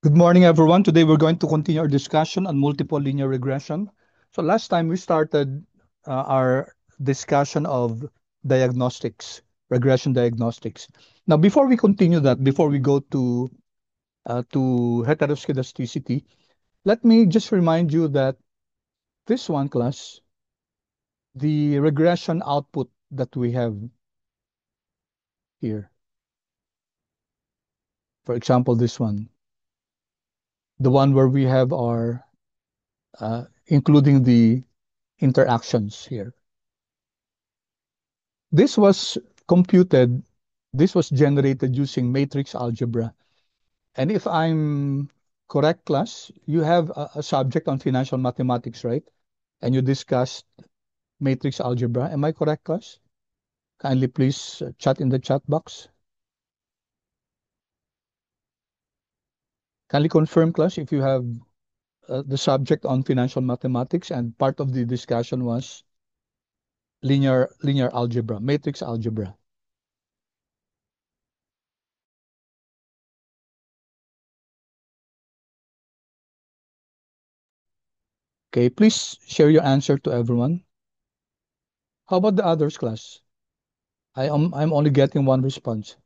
Good morning, everyone. Today we're going to continue our discussion on multiple linear regression. So last time we started our discussion of diagnostics, regression diagnostics. Now, before we continue that, before we go to heteroscedasticity, let me just remind you that this one class, the regression output that we have here, for example, this one, the one where we have our including the interactions here. This was computed, this was generated using matrix algebra. And if I'm correct, class, you have a subject on financial mathematics, right? And you discussed matrix algebra. Am I correct, class? Kindly please chat in the chat box. Kindly confirm, class, if you have the subject on financial mathematics and part of the discussion was linear algebra, matrix algebra. Okay, please share your answer to everyone. How about the others, class? I'm only getting one response.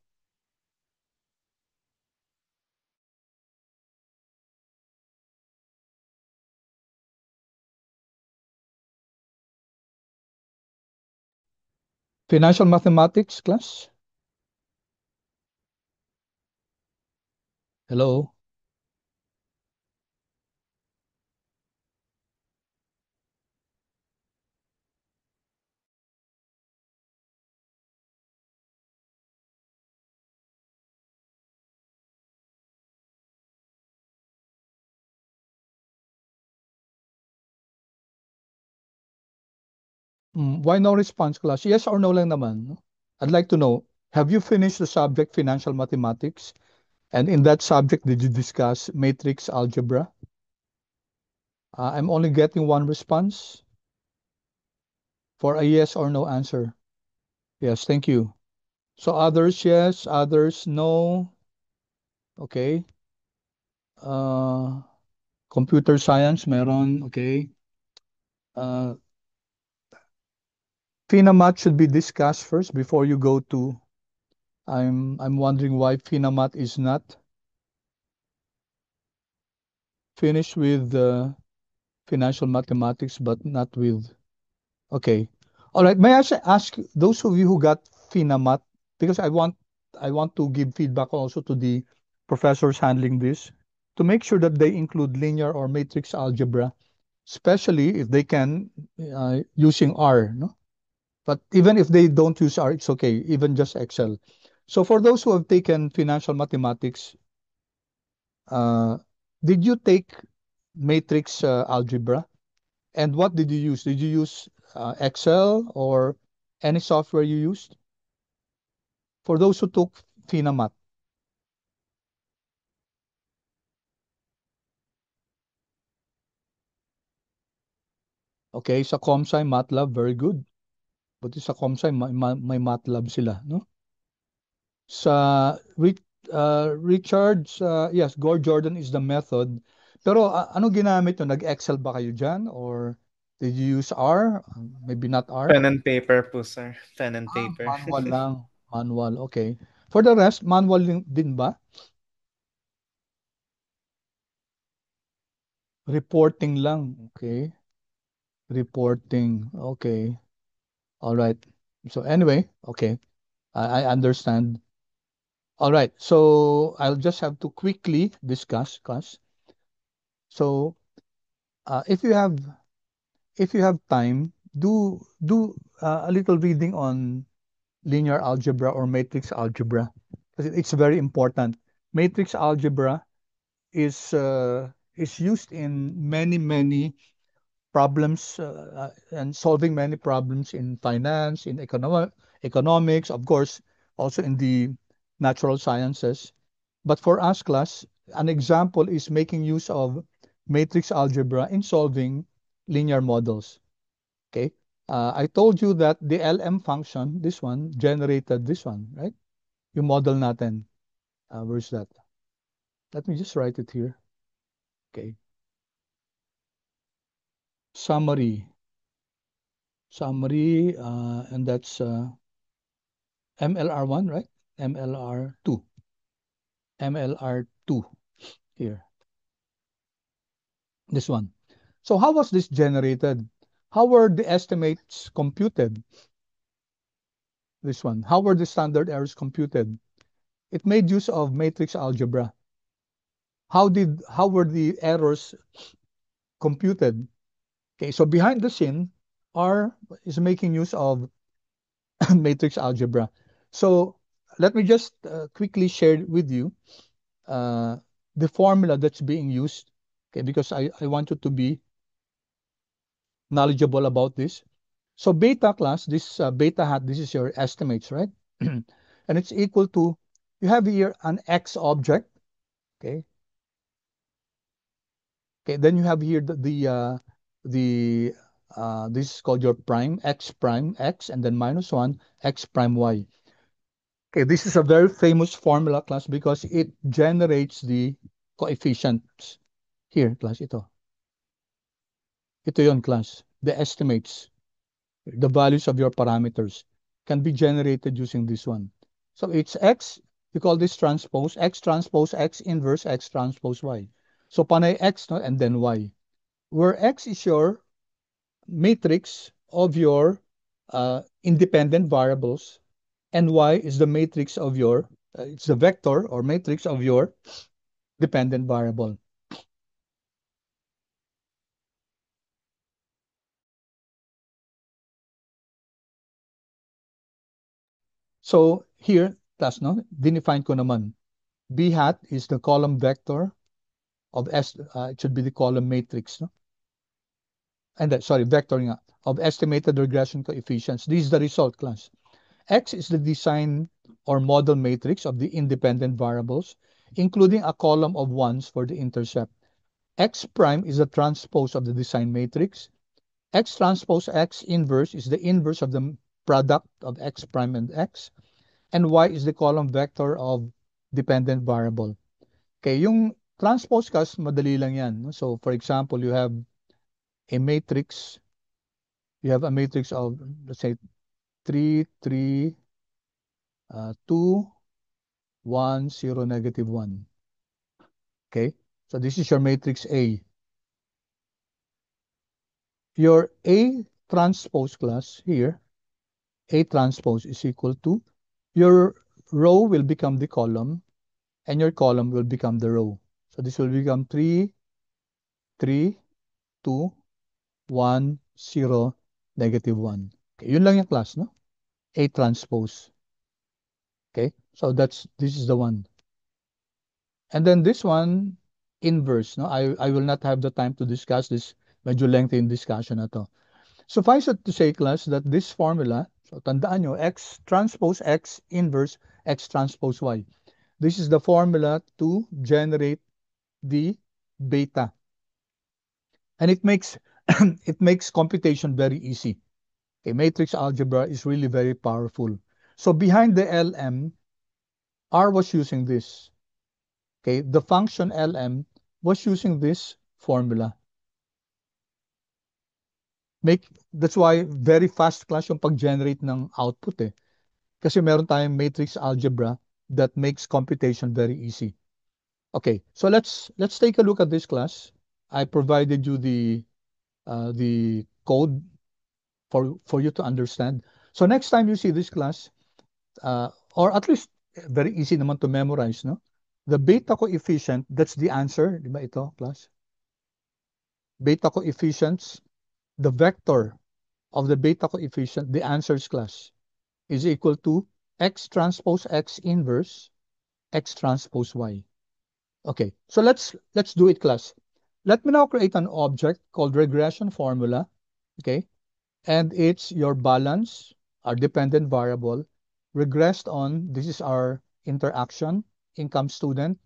Financial mathematics, class? Hello? Why no response, class? Yes or no lang naman. No? I'd like to know, have you finished the subject financial mathematics? And in that subject, did you discuss matrix algebra? I'm only getting one response for a yes or no answer. Yes, thank you. So others, yes, others, no. Okay. Uh, computer science, meron. Okay. Uh, Finamat should be discussed first before you go to. I'm wondering why Finamat is not finished with financial mathematics, but not with. Okay, all right. May I ask those of you who got Finamat because I want to give feedback also to the professors handling this to make sure that they include linear or matrix algebra, especially if they can using R. No? But even if they don't use R, it's okay, even just Excel. So for those who have taken financial mathematics, uh, did you take matrix algebra? And what did you use? Did you use Excel or any software you used? For those who took Finamat, okay, sa ComSci, MATLAB, very good. Buti sa ComSci, may MATLAB sila, no? Sa Richard's, yes, Gore Jordan is the method. Pero ano ginamit nyo? Nag-Excel ba kayo dyan? Or did you use R? Maybe not R? Pen and paper po, sir. Pen and paper. Manual lang. Manual, okay. For the rest, manual din ba? Reporting lang, okay. Reporting, okay. All right. So anyway, okay. I understand. All right. So I'll just have to quickly discuss, class. So if you have time, do a little reading on linear algebra or matrix algebra because it's very important. Matrix algebra is used in many problems and solving many problems in finance, in economics, of course, also in the natural sciences. But for us, class, an example is making use of matrix algebra in solving linear models. Okay. I told you that the LM function, this one, generated this one, right? Yung model natin. Where's that? Let me just write it here. Okay. Summary. Summary, and that's MLR1, right? MLR2. MLR2 here. This one. So how was this generated? How were the estimates computed? This one. How were the standard errors computed? It made use of matrix algebra. How were the errors computed? Okay, so behind the scene, R is making use of matrix algebra. So let me just quickly share with you uh, the formula that's being used, okay, because I want you to be knowledgeable about this. So beta class, this beta hat, this is your estimates, right? And it's equal to, you have here an X object, okay? Okay, then you have here the this is called your prime X, and then minus one, X prime Y. Okay, this is a very famous formula class because it generates the coefficients. Here, class, ito. Ito yon class. The estimates, the values of your parameters can be generated using this one. So it's X, you call this transpose X inverse X transpose Y. So panay X, no, and then Y. Where X is your matrix of your independent variables, and Y is the matrix of your, it's the vector or matrix of your dependent variable. So here, class, no, dinefine ko naman. B hat is the column vector of S, it should be the column matrix, no? And sorry, vector nga, of estimated regression coefficients. This is the result, class. X is the design or model matrix of the independent variables, including a column of ones for the intercept. X prime is the transpose of the design matrix. X transpose X inverse is the inverse of the product of X prime and X. And Y is the column vector of dependent variable. Okay, yung transpose kas, madali lang yan. So, for example, a matrix, you have a matrix of, let's say, 3, 3, 2, 1, 0, negative 1. Okay, so this is your matrix A. Your A transpose class here, A transpose is equal to, your row will become the column, and your column will become the row. So this will become 3, 3, 2, 1, 0, negative 1. Okay, yun lang yung class, no? A transpose. Okay, so this is the one. And then this one, inverse, no? I will not have the time to discuss this, medyo lengthy in discussion na to. Suffice it to say, class, that this formula, so tandaan nyo, X transpose X inverse X transpose Y. This is the formula to generate the beta. And it makes it makes computation very easy. Okay, matrix algebra is really very powerful. So behind the LM, R was using this. Okay, the function LM was using this formula. That's why very fast class yung pag-generate ng output eh. Kasi meron tayong matrix algebra that makes computation very easy. Okay, so let's take a look at this class. I provided you the code for you to understand. So next time you see this class, or at least very easy naman to memorize, no? The beta coefficient, that's the answer, di ba ito, class? Beta coefficients, the vector of the beta coefficient, the answers, class, is equal to X transpose X inverse X transpose Y. Okay, so let's do it, class. Let me now create an object called regression formula, okay? And it's your balance, our dependent variable, regressed on, this is our interaction, income student.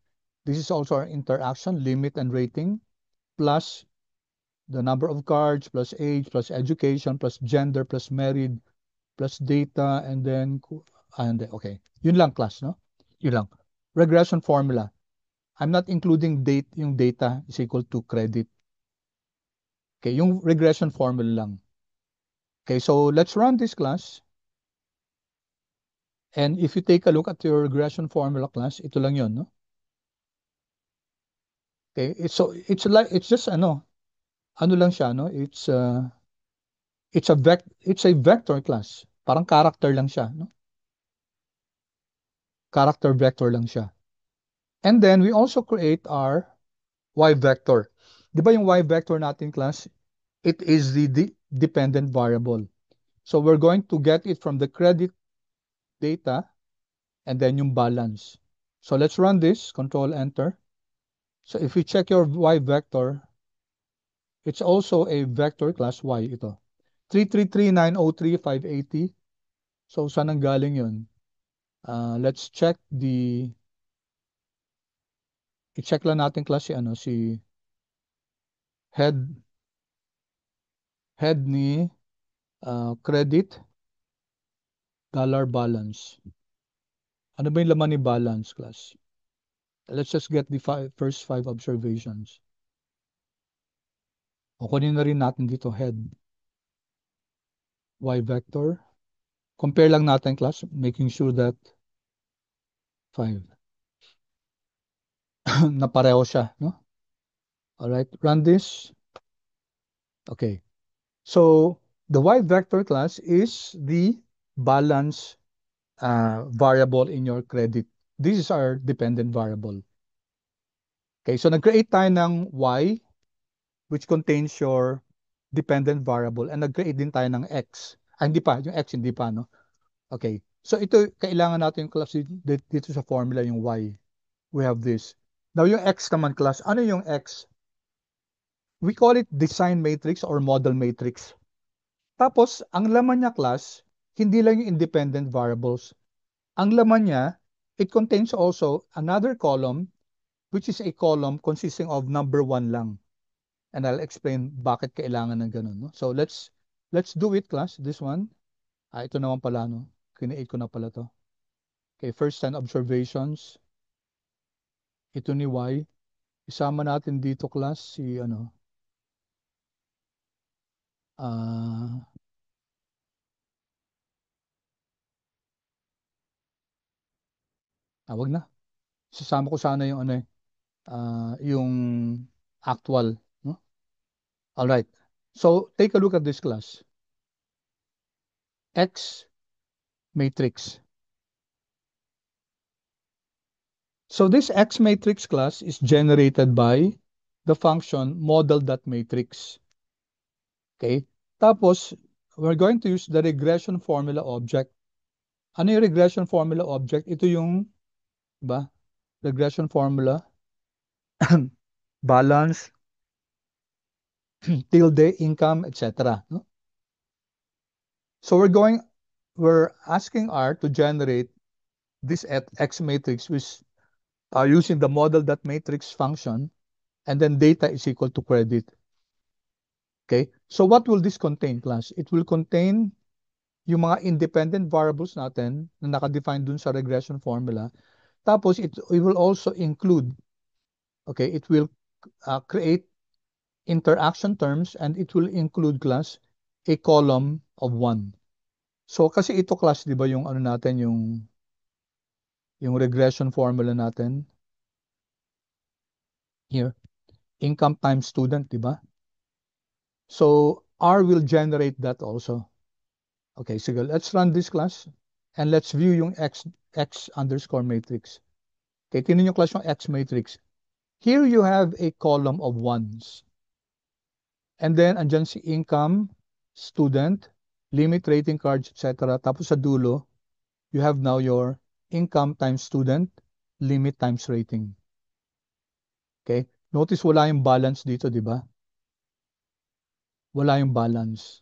This is also our interaction, limit and rating, plus the number of cards, plus age, plus education, plus gender, plus married, plus data, and then, okay. Yun lang, class, no? Yun lang. Regression formula. I'm not including yung data is equal to credit. Okay, yung regression formula lang. Okay, so let's run this class. And if you take a look at your regression formula class, ito lang yun, no? Okay, it's just ano lang siya, no? It's a vector class. Parang character lang siya, no? Character vector lang siya. And then we also create our y vector. Di ba yung y vector natin class? It is the dependent variable. So we're going to get it from the credit data and then yung balance. So let's run this, control enter. So if you check your y vector, it's also a vector class y ito. 333,903,580. So saan ang galing yun? Let's check i-check lang natin class si head ni credit dollar balance. Ano ba yung laman ni balance class? Let's just get the first five observations. O kunin na rin natin dito head y vector. Compare lang natin class, making sure that 5 na pareho siya, no? All right, run this. Okay. So the y vector class is the balance variable in your credit. This is our dependent variable. Okay, so nag-create tayo ng y which contains your dependent variable and nag-create din tayo ng x. Hindi pa, yung x hindi pa, no? Okay. So ito, kailangan natin yung class dito sa formula, yung y. We have this. Now yung x naman class, ano yung x? We call it design matrix or model matrix. Tapos, ang laman niya class, hindi lang yung independent variables. Ang laman niya, it contains also another column, which is a column consisting of number 1 lang. And I'll explain bakit kailangan ng ganun. No? So, let's do it, class. This one. Ito naman pala, no? Create ko na pala to. Okay, first 10 observations. Ito ni Y. Isama natin dito, class, si, ah, wag na. Sasama ko sana yung, yung actual, no? All right. So, take a look at this class. X matrix. So this X matrix class is generated by the function model.matrix. Okay? Tapos, we're going to use the regression formula object. Ano yung regression formula object? Ito yung, ba? Regression formula, balance, tilde, income, etc. No? So we're asking R to generate this X matrix which using the model.matrix function, and then data is equal to credit. Okay? So what will this contain, class? It will contain yung mga independent variables natin na nakadefine dun sa regression formula. Tapos it will also include, okay, it will create interaction terms and it will include, class, a column of 1. So kasi ito, class, di ba yung ano natin, yung regression formula natin here, income times student, di ba? So R will generate that also. Okay, sige, let's run this class and let's view yung X underscore matrix. Okay, tingnan yung class yung X matrix. Here you have a column of ones. And then, andyan si income, student, limit rating cards, etc. Tapos sa dulo, you have now your income times student, limit times rating. Okay? Notice wala yung balance dito, di ba? Wala yung balance.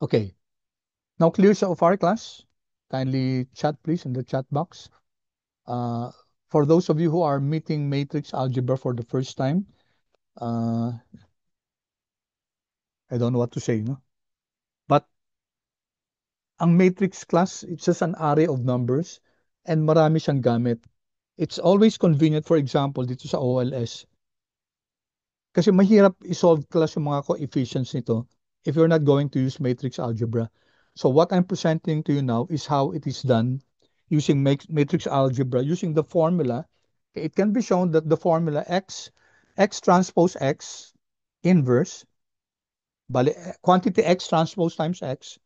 Okay. Now, clear sa of our class. Kindly chat, please, in the chat box. For those of you who are meeting matrix algebra for the first time, I don't know what to say, no? But ang matrix class, it's just an array of numbers and marami siyang gamit. It's always convenient, for example, dito sa OLS. Kasi mahirap i-solve class yung mga coefficients nito if you're not going to use matrix algebra. So what I'm presenting to you now is how it is done using matrix algebra, using the formula. It can be shown that the formula x transpose x inverse, bali, quantity x transpose times x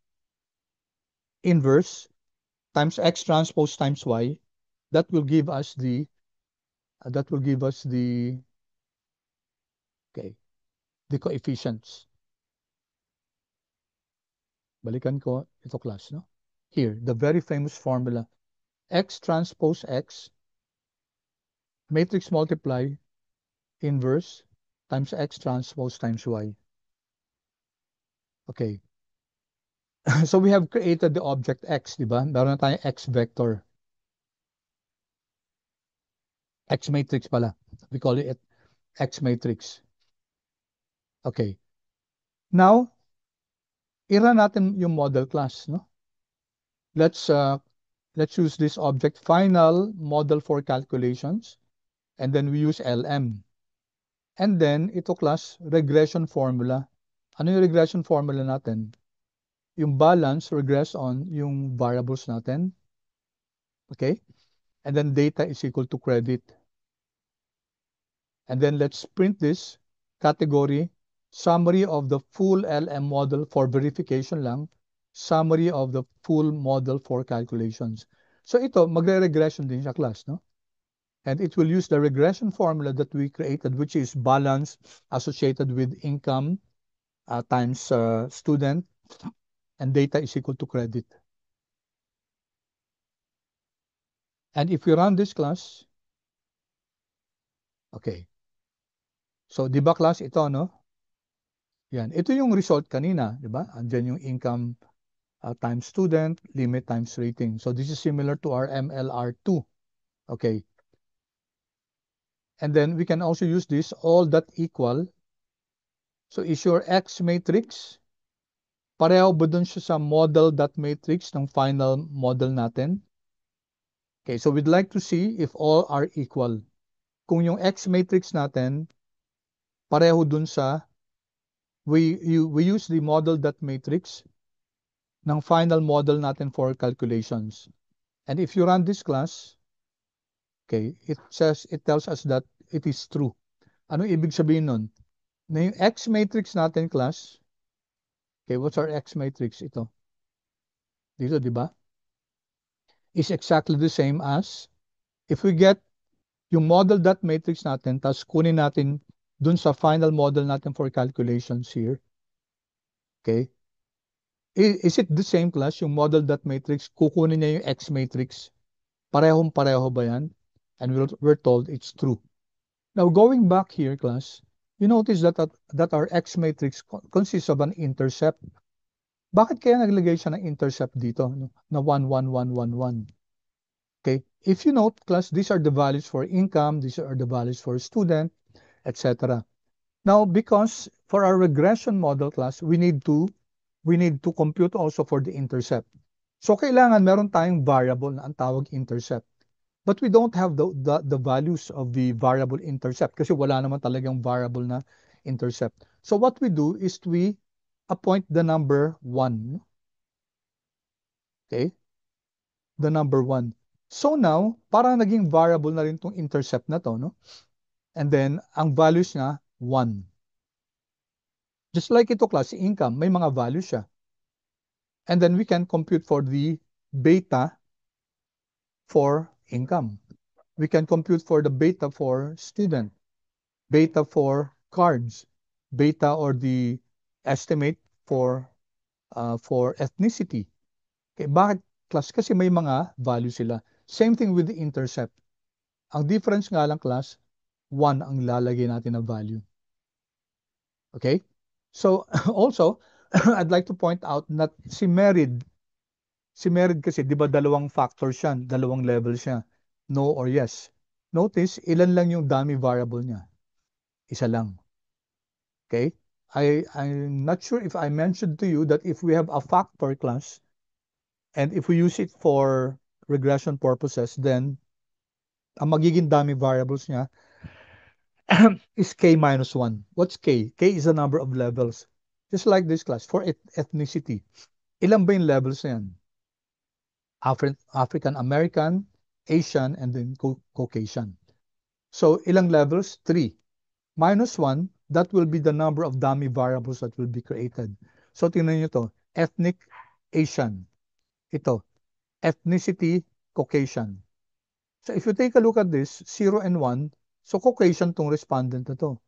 inverse times x transpose times y, that will give us the okay, the coefficients. Balikan ko ito class, no? Here, the very famous formula, x transpose x, matrix multiply, inverse, times x transpose times y. Okay. So we have created the object x, di ba? Meron na tayong x vector. X matrix pala. We call it X matrix. Okay. Now, i-run natin yung model class, no? Let's uh, let's use this object final model for calculations, and then we use LM. And then ito class regression formula. Ano yung regression formula natin? Yung balance regress on yung variables natin. Okay? And then data is equal to credit. And then let's print this category, summary of the full LM model for verification lang, summary of the full model for calculations. So ito, magre-regression din siya class, no? And it will use the regression formula that we created, which is balance associated with income times student, and data is equal to credit. And if we run this class, okay. So, di ba class ito, no? Yan. Ito yung result kanina, di ba? Andyan yung income times student, limit times rating. So, this is similar to our MLR2. Okay. And then we can also use this all that equal. So, is your X matrix, pareho ba dun siya sa model dot matrix ng final model natin? Okay, so we'd like to see if all are equal. Kung yung X matrix natin, pareho dun sa, we use the model dot matrix ng final model natin for calculations. And if you run this class, okay, it tells us that it is true. Ano ibig sabihin nun? Na yung X matrix natin class, okay, what's our X matrix? Ito. Dito, di ba? Is exactly the same as if we get yung model dot matrix natin, tapos kunin natin dun sa final model natin for calculations here. Okay? Is it the same class, yung model dot matrix, kukunin niya yung X matrix? Parehong-pareho ba yan? And we're told it's true. Now, going back here, class, you notice that our X matrix consists of an intercept. Bakit kaya naglagay siya ng intercept dito, no? Na 1, 1, 1, 1, 1? Okay, if you note, class, these are the values for income, these are the values for student, etc. Now, because for our regression model, class, we need to compute also for the intercept. So, kailangan meron tayong variable na ang tawag intercept. But we don't have the values of the variable intercept kasi wala naman talagang variable na intercept. So what we do is we appoint the number 1. Okay? The number 1. So now, parang naging variable na rin tong intercept na to, no? And then, ang values niya, 1. Just like ito class, income, may mga values siya. And then we can compute for the beta for income. We can compute for the beta for student, beta for cards, beta or the estimate for ethnicity. Okay, bakit class? Kasi may mga value sila. Same thing with the intercept. Ang difference nga lang class, 1 ang lalagay natin na value. Okay? So, also, I'd like to point out that si merid kasi, di ba dalawang factors siya, dalawang level siya, no or yes. Notice, ilan lang yung dummy variable niya? Isa lang. Okay? I'm not sure if I mentioned to you that if we have a factor class, and if we use it for regression purposes, then ang magiging dummy variables niya is k minus 1. What's k? K is the number of levels. Just like this class, for ethnicity. Ilan ba yung levels na yan? African American, Asian, and then Caucasian. So, ilang levels? 3. Minus 1, that will be the number of dummy variables that will be created. So, tingnan nyo to. Ethnic, Asian. Ito. Ethnicity, Caucasian. So, if you take a look at this, 0 and 1, so Caucasian tong respondent na to.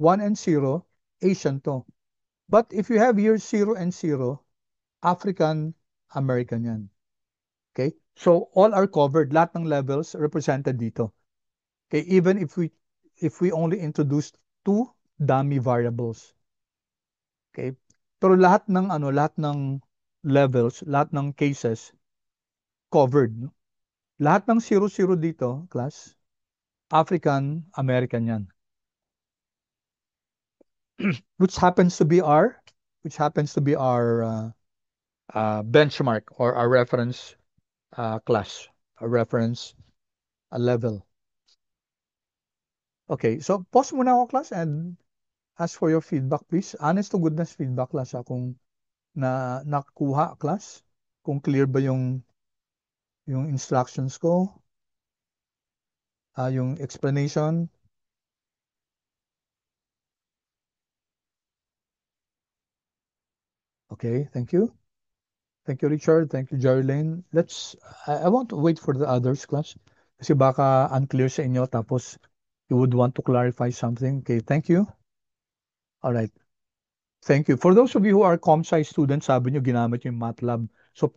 1 and 0, Asian to. But if you have here 0 and 0, African American yan. Okay? So all are covered. Lahat ng levels represented dito. Okay? Even if we only introduced two dummy variables. Okay? Pero lahat ng levels, lahat ng cases covered. No? Lahat ng 0 dito, class, African American yan. which happens to be our which happens to be our benchmark or our reference class, a reference level. Okay, so pause muna ako class and ask for your feedback please. Honest to goodness feedback class kung nakuha class, kung clear ba yung instructions ko, yung explanation. Okay, thank you. Thank you, Richard. Thank you, Jerlyn. I want to wait for the others, class. Kasi baka unclear sa inyo, tapos you would want to clarify something. Okay, thank you. All right. Thank you. For those of you who are ComSci students, sabi nyo ginamit yung MATLAB. So,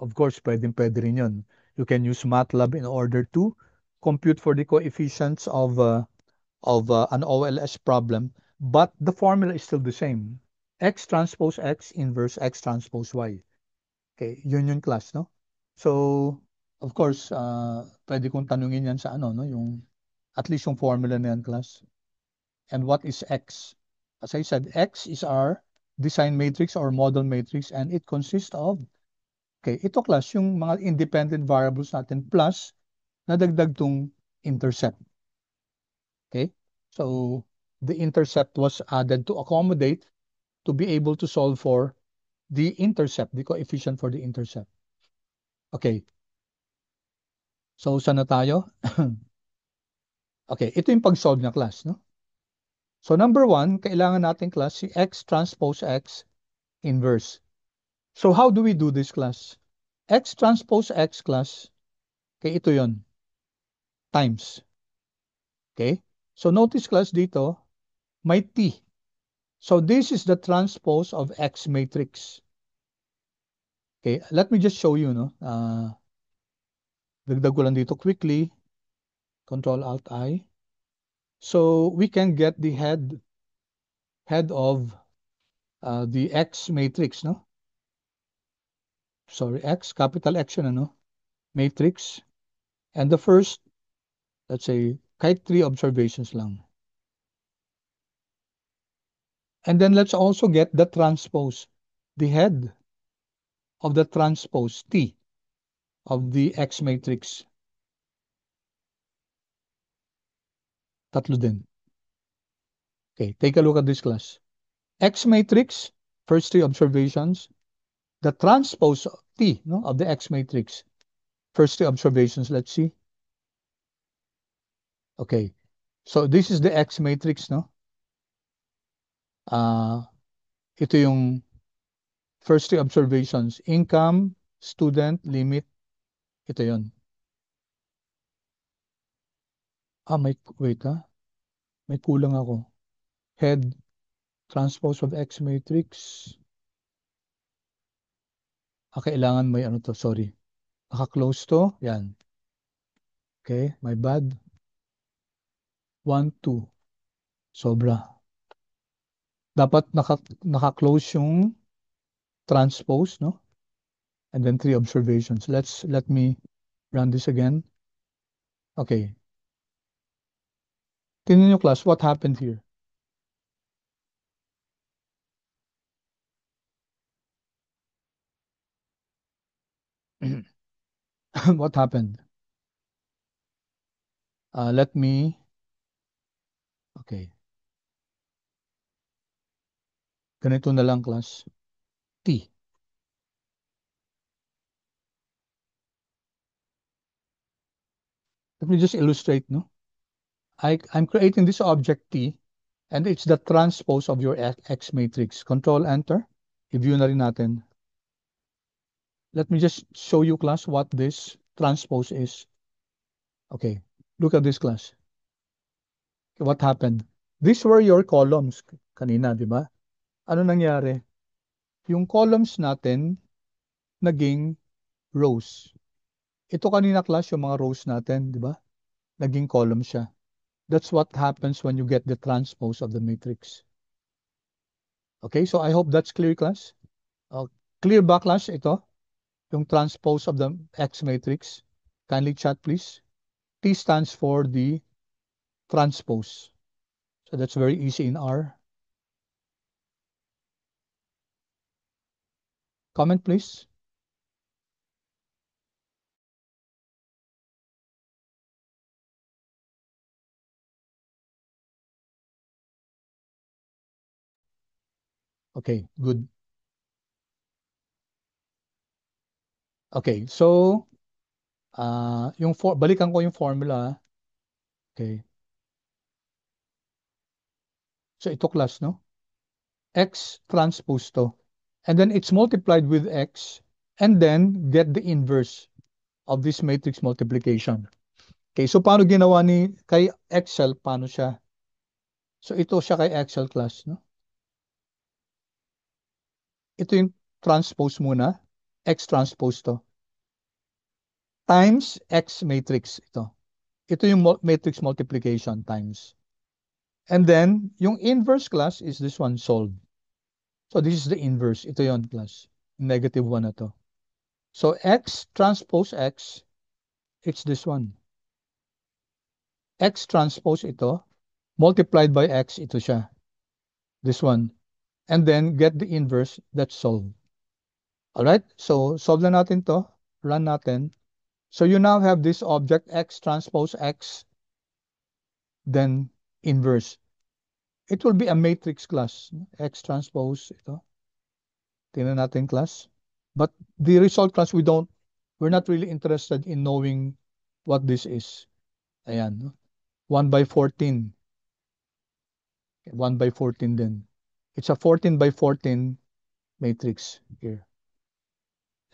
of course, pwede rin yun. You can use MATLAB in order to compute for the coefficients of an OLS problem, but the formula is still the same. X transpose X inverse X transpose Y. Okay, yun class, no? So, of course, pwede kong tanungin yan sa ano, no? At least yung formula na yan, class. And what is X? As I said, X is our design matrix or model matrix and it consists of, okay, ito class, yung mga independent variables natin plus nadagdag tong intercept. Okay? So, the intercept was added to accommodate to be able to solve for the intercept, the coefficient for the intercept. Okay. So, saan na tayo? Okay, ito yung pag-solve niya class, no? So, number 1, kailangan natin class si X transpose X inverse. So, how do we do this class? X transpose X class, okay, ito yon times. Okay? So, notice class dito, may T. So, this is the transpose of X matrix. Okay, let me just show you, no? Dagdag ko lang dito quickly. Control Alt I. So, we can get the head of the X matrix, no? Sorry, X, capital X yun, ano? Matrix. And the first, let's say, kahit 3 observations lang. And then let's also get the transpose, the head of the transpose T of the X matrix. Tatlo din. Okay, take a look at this class. X matrix, first 3 observations. The transpose T, no, of the X matrix. First 3 observations, let's see. Okay, so this is the X matrix, no? Ito yung first 3 observations. Income, student, limit. Ito yon. Wait May kulang ako. Head, transpose of X matrix. Kailangan may ano to, sorry. Naka-close to, yan. Okay, my bad. 1, 2. Sobra. Dapat naka-close yung transpose, no? And then 3 observations. Let me run this again. Okay. Tingnan nyo class, what happened here? What happened? Let me, okay, ganito na lang class, T. Let me just illustrate, no? I'm creating this object T, and it's the transpose of your X matrix. Control Enter. I-view na rin natin. Let me just show you class what this transpose is. Okay, look at this class. What happened? These were your columns kanina, di ba? Ano nangyari? Yung columns natin naging rows. Ito kanina class yung mga rows natin, di ba? Naging column siya. That's what happens when you get the transpose of the matrix. Okay, so I hope that's clear class. Uh, Clear ba class ito? Yung transpose of the X matrix. Kindly chat please. T stands for the transpose. So that's very easy in R. Comment please. Okay, good. Okay, so balikan ko yung formula. Okay. So ito class, no? X transpose to. And then it's multiplied with X and then get the inverse of this matrix multiplication. Okay, so paano ginawa kay Excel, paano siya? So ito siya kay Excel class, no? Ito yung transpose muna, X transpose to. Times X matrix ito. Ito yung matrix multiplication times. And then, yung inverse class is this one, solved. So this is the inverse. Ito yon class. Negative 1 na to. So X transpose X, it's this one. X transpose ito, multiplied by X, ito siya. This one. And then get the inverse, that's solved. Alright, so solve na natin to. Run natin. So you now have this object X transpose X, then inverse. It will be a matrix class. X transpose ito. Tingnan natin class. But the result class, we're not really interested in knowing what this is. Ayan. 1 by 14. 1 by 14 then. It's a 14 by 14 matrix here.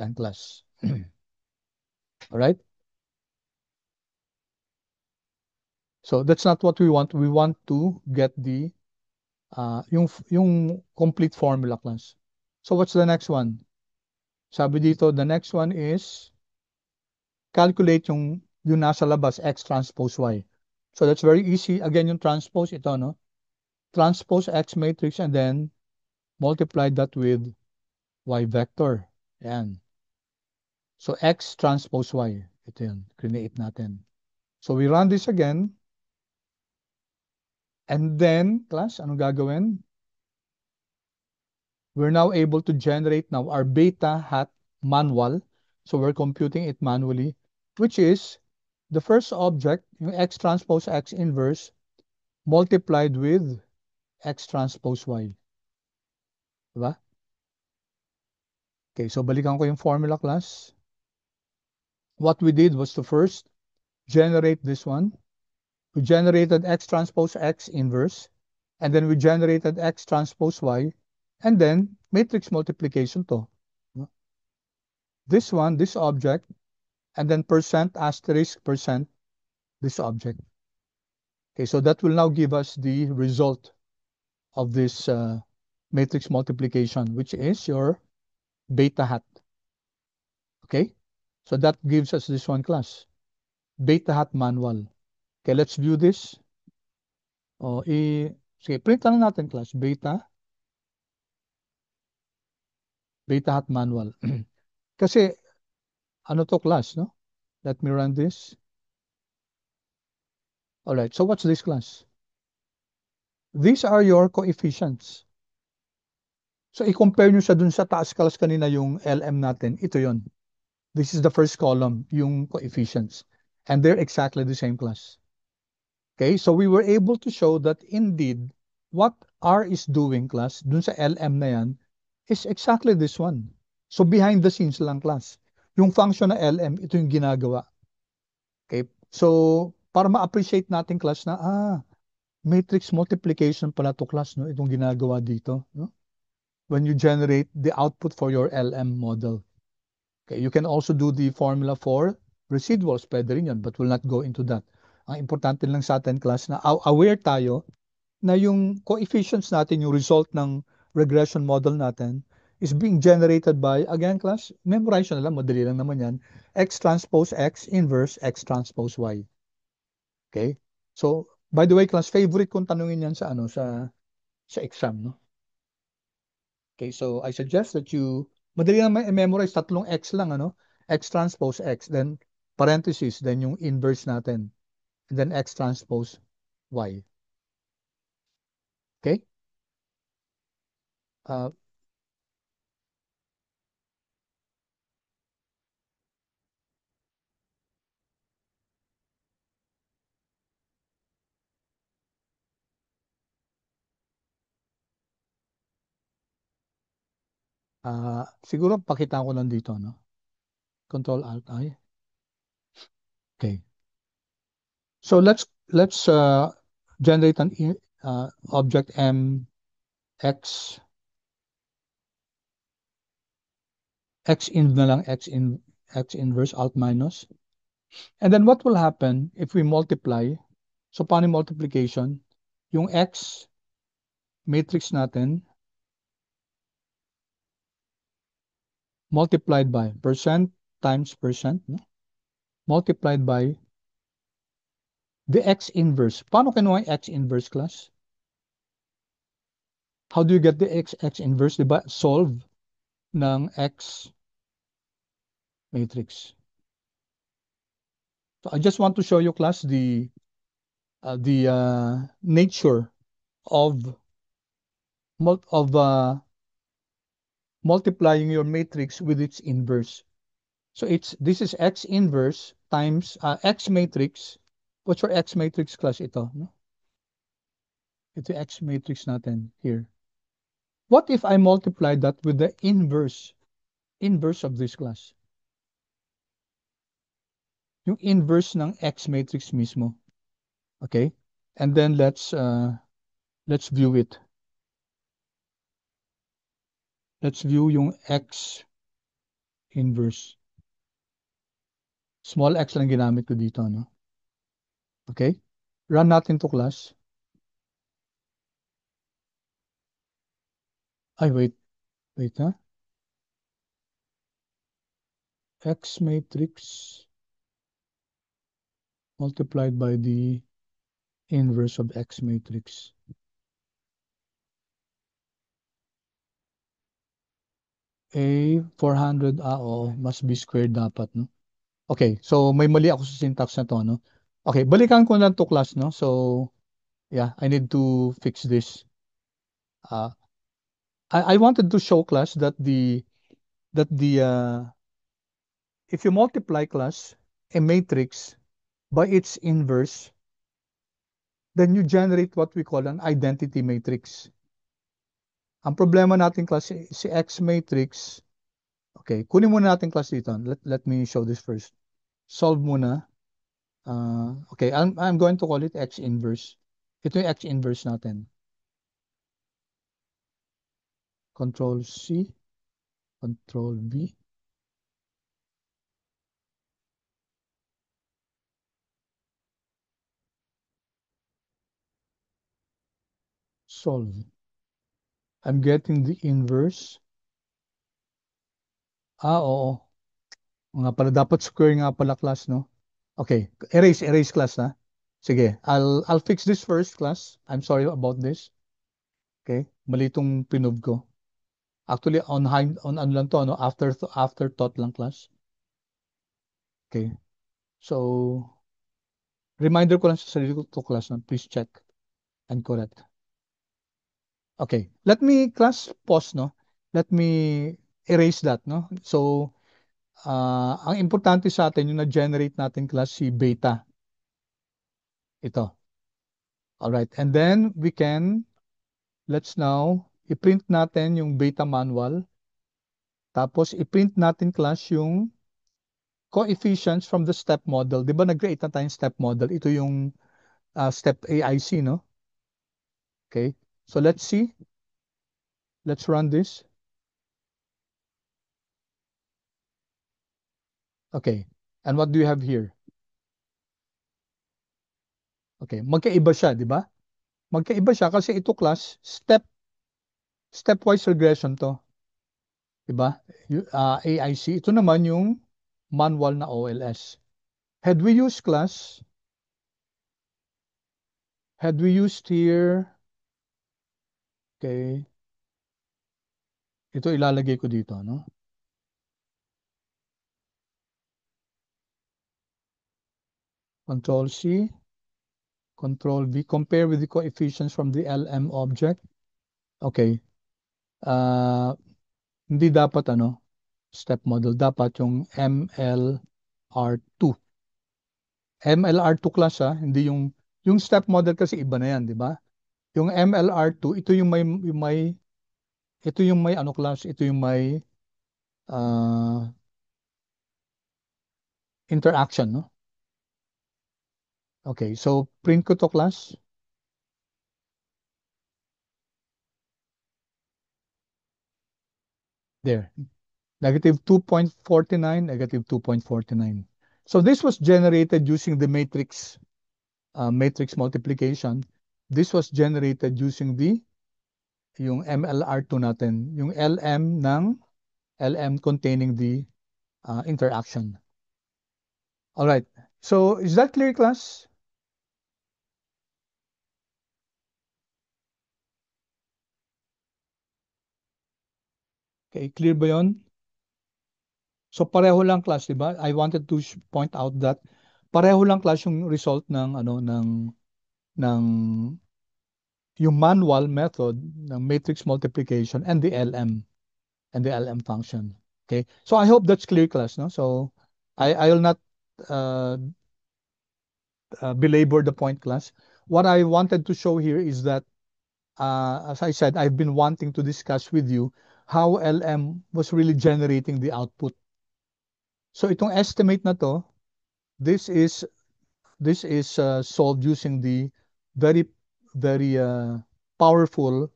Ayan class. Alright? So that's not what we want. We want to get the yung complete formula class. So what's the next one? Sabi dito, the next one is calculate yung nasa labas, X transpose Y. So that's very easy. Again, yung transpose, ito, no? Transpose X matrix and then multiply that with Y vector. Yan. So X transpose Y. Ito yun. Create natin. So we run this again. And then, class, anong gagawin? We're now able to generate now our beta hat manual. So we're computing it manually, which is the first object, yung X transpose X inverse, multiplied with X transpose Y. Diba? Okay, so balikan ko yung formula class. What we did was to first generate this one. We generated X transpose X inverse, and then we generated X transpose Y, and then matrix multiplication to. This one, this object, and then percent asterisk percent, this object. Okay, so that will now give us the result of this matrix multiplication, which is your beta hat. Okay, so that gives us this one class, beta hat manual. Okay, let's view this. Sige, print lang natin class, beta hat manual. Kasi, ano to class, no? Let me run this. All right, so what's this class? These are your coefficients. So, i-compare nyo siya dun sa taas class kanina yung LM natin. Ito yon. This is the first column, yung coefficients. And they're exactly the same class. Okay, so we were able to show that indeed, what R is doing, class, dun sa LM na yan, is exactly this one. So behind the scenes lang, class. Yung function na LM, ito yung ginagawa. Okay, so para ma-appreciate natin, class, na matrix multiplication pala to, class, no? Itong ginagawa dito, no? When you generate the output for your LM model. Okay, you can also do the formula for residuals, pwede rin yan, but we'll not go into that. Ang importante lang sa atin, class, na aware tayo na yung coefficients natin, yung result ng regression model natin, is being generated by, again, class, memorize na lang, madali lang naman yan, x transpose x inverse x transpose y. Okay? So, by the way, class, favorite kong tanungin yan sa, ano, sa exam, no? Okay, so I suggest that you, madali lang memorize, tatlong x lang, ano? X transpose x, then parenthesis, then yung inverse natin, and then x transpose y. Okay? Uh, siguro pakita ko lang dito, no? Control Alt I. Okay. So let's generate an object M X X in na lang X inverse Alt minus. And then what will happen if we multiply? So paano yung multiplication? Yung X matrix natin multiplied by percent times percent, no? Multiplied by the X inverse. Paano kinuha yung X inverse, class? How do you get the X inverse? Diba? Solve ng X matrix. So I just want to show you, class, the nature of multiplying your matrix with its inverse. So this is X inverse times X matrix. What's your X matrix, class? Ito, no? Ito yung X matrix natin here. What if I multiply that with the inverse of this, class? Yung inverse ng X matrix mismo. Okay? And then let's view it. Let's view yung X inverse. Small x lang ginamit ko dito, no? Okay? Run natin to, class. Ay, wait, ha? X matrix multiplied by the inverse of X matrix. A 400, oo, must be squared dapat, no? Okay, so may mali ako sa syntax na to, no? Okay, balikan ko lang to, class, no? So, yeah, I need to fix this. Uh, I wanted to show, class, that if you multiply, class, a matrix by its inverse, then you generate what we call an identity matrix. Ang problema natin, class, si X matrix, okay, kunin muna natin, class, dito. Let me show this first. Solve muna. Okay, I'm going to call it X inverse. Ito yung X inverse natin. Control C, Control V. Solve. I'm getting the inverse. Oo. Nga pala, dapat square nga pala, class, no? Okay, erase class, ha? Sige, I'll fix this first, class. I'm sorry about this. Okay, mali itong pinove ko. Actually, on ano lang to, no? Afterthought lang, class. Okay, so reminder ko lang sa sarili ko to, class, no? Please check and correct. Okay, let me, class, pause, no? Let me erase that, no? So, ang importante sa atin, yung na-generate natin, class, si beta. Ito. All right, and then let's now i-print natin yung beta manual. Tapos i-print natin class yung coefficients from the step model. Di ba nag-create na tayong step model? Ito yung step AIC, no? Okay, so let's see. Let's run this. Okay, and what do you have here? Okay, magkaiba siya, di ba? Magkaiba siya kasi ito class, stepwise regression to. Di ba? AIC. Ito naman yung manual na OLS. Had we used class, had we used here, okay, ito ilalagay ko dito, no? Control C, Control V, compare with the coefficients from the LM object. Okay. Uh, hindi dapat ano, step model, dapat yung MLR2. MLR2 class hindi yung step model kasi iba na yan, di ba? Yung MLR2, ito yung may ano class, ito yung may uh, interaction, no? Okay, so print ko to class. There. Negative 2.49, negative 2.49. So this was generated using the matrix multiplication. This was generated using yung MLR2 natin, yung LM containing the interaction. All right. So is that clear, class? Okay, clear ba yon? So pareho lang class, 'di ba? I wanted to point out that pareho lang class yung result ng ng yung manual method ng matrix multiplication and the LM function. Okay? So I hope that's clear, class, no? So I will not uh, belabor the point, class. What I wanted to show here is that as I said, I've been wanting to discuss with you how LM was really generating the output. So itong estimate na to, this is solved using the very very powerful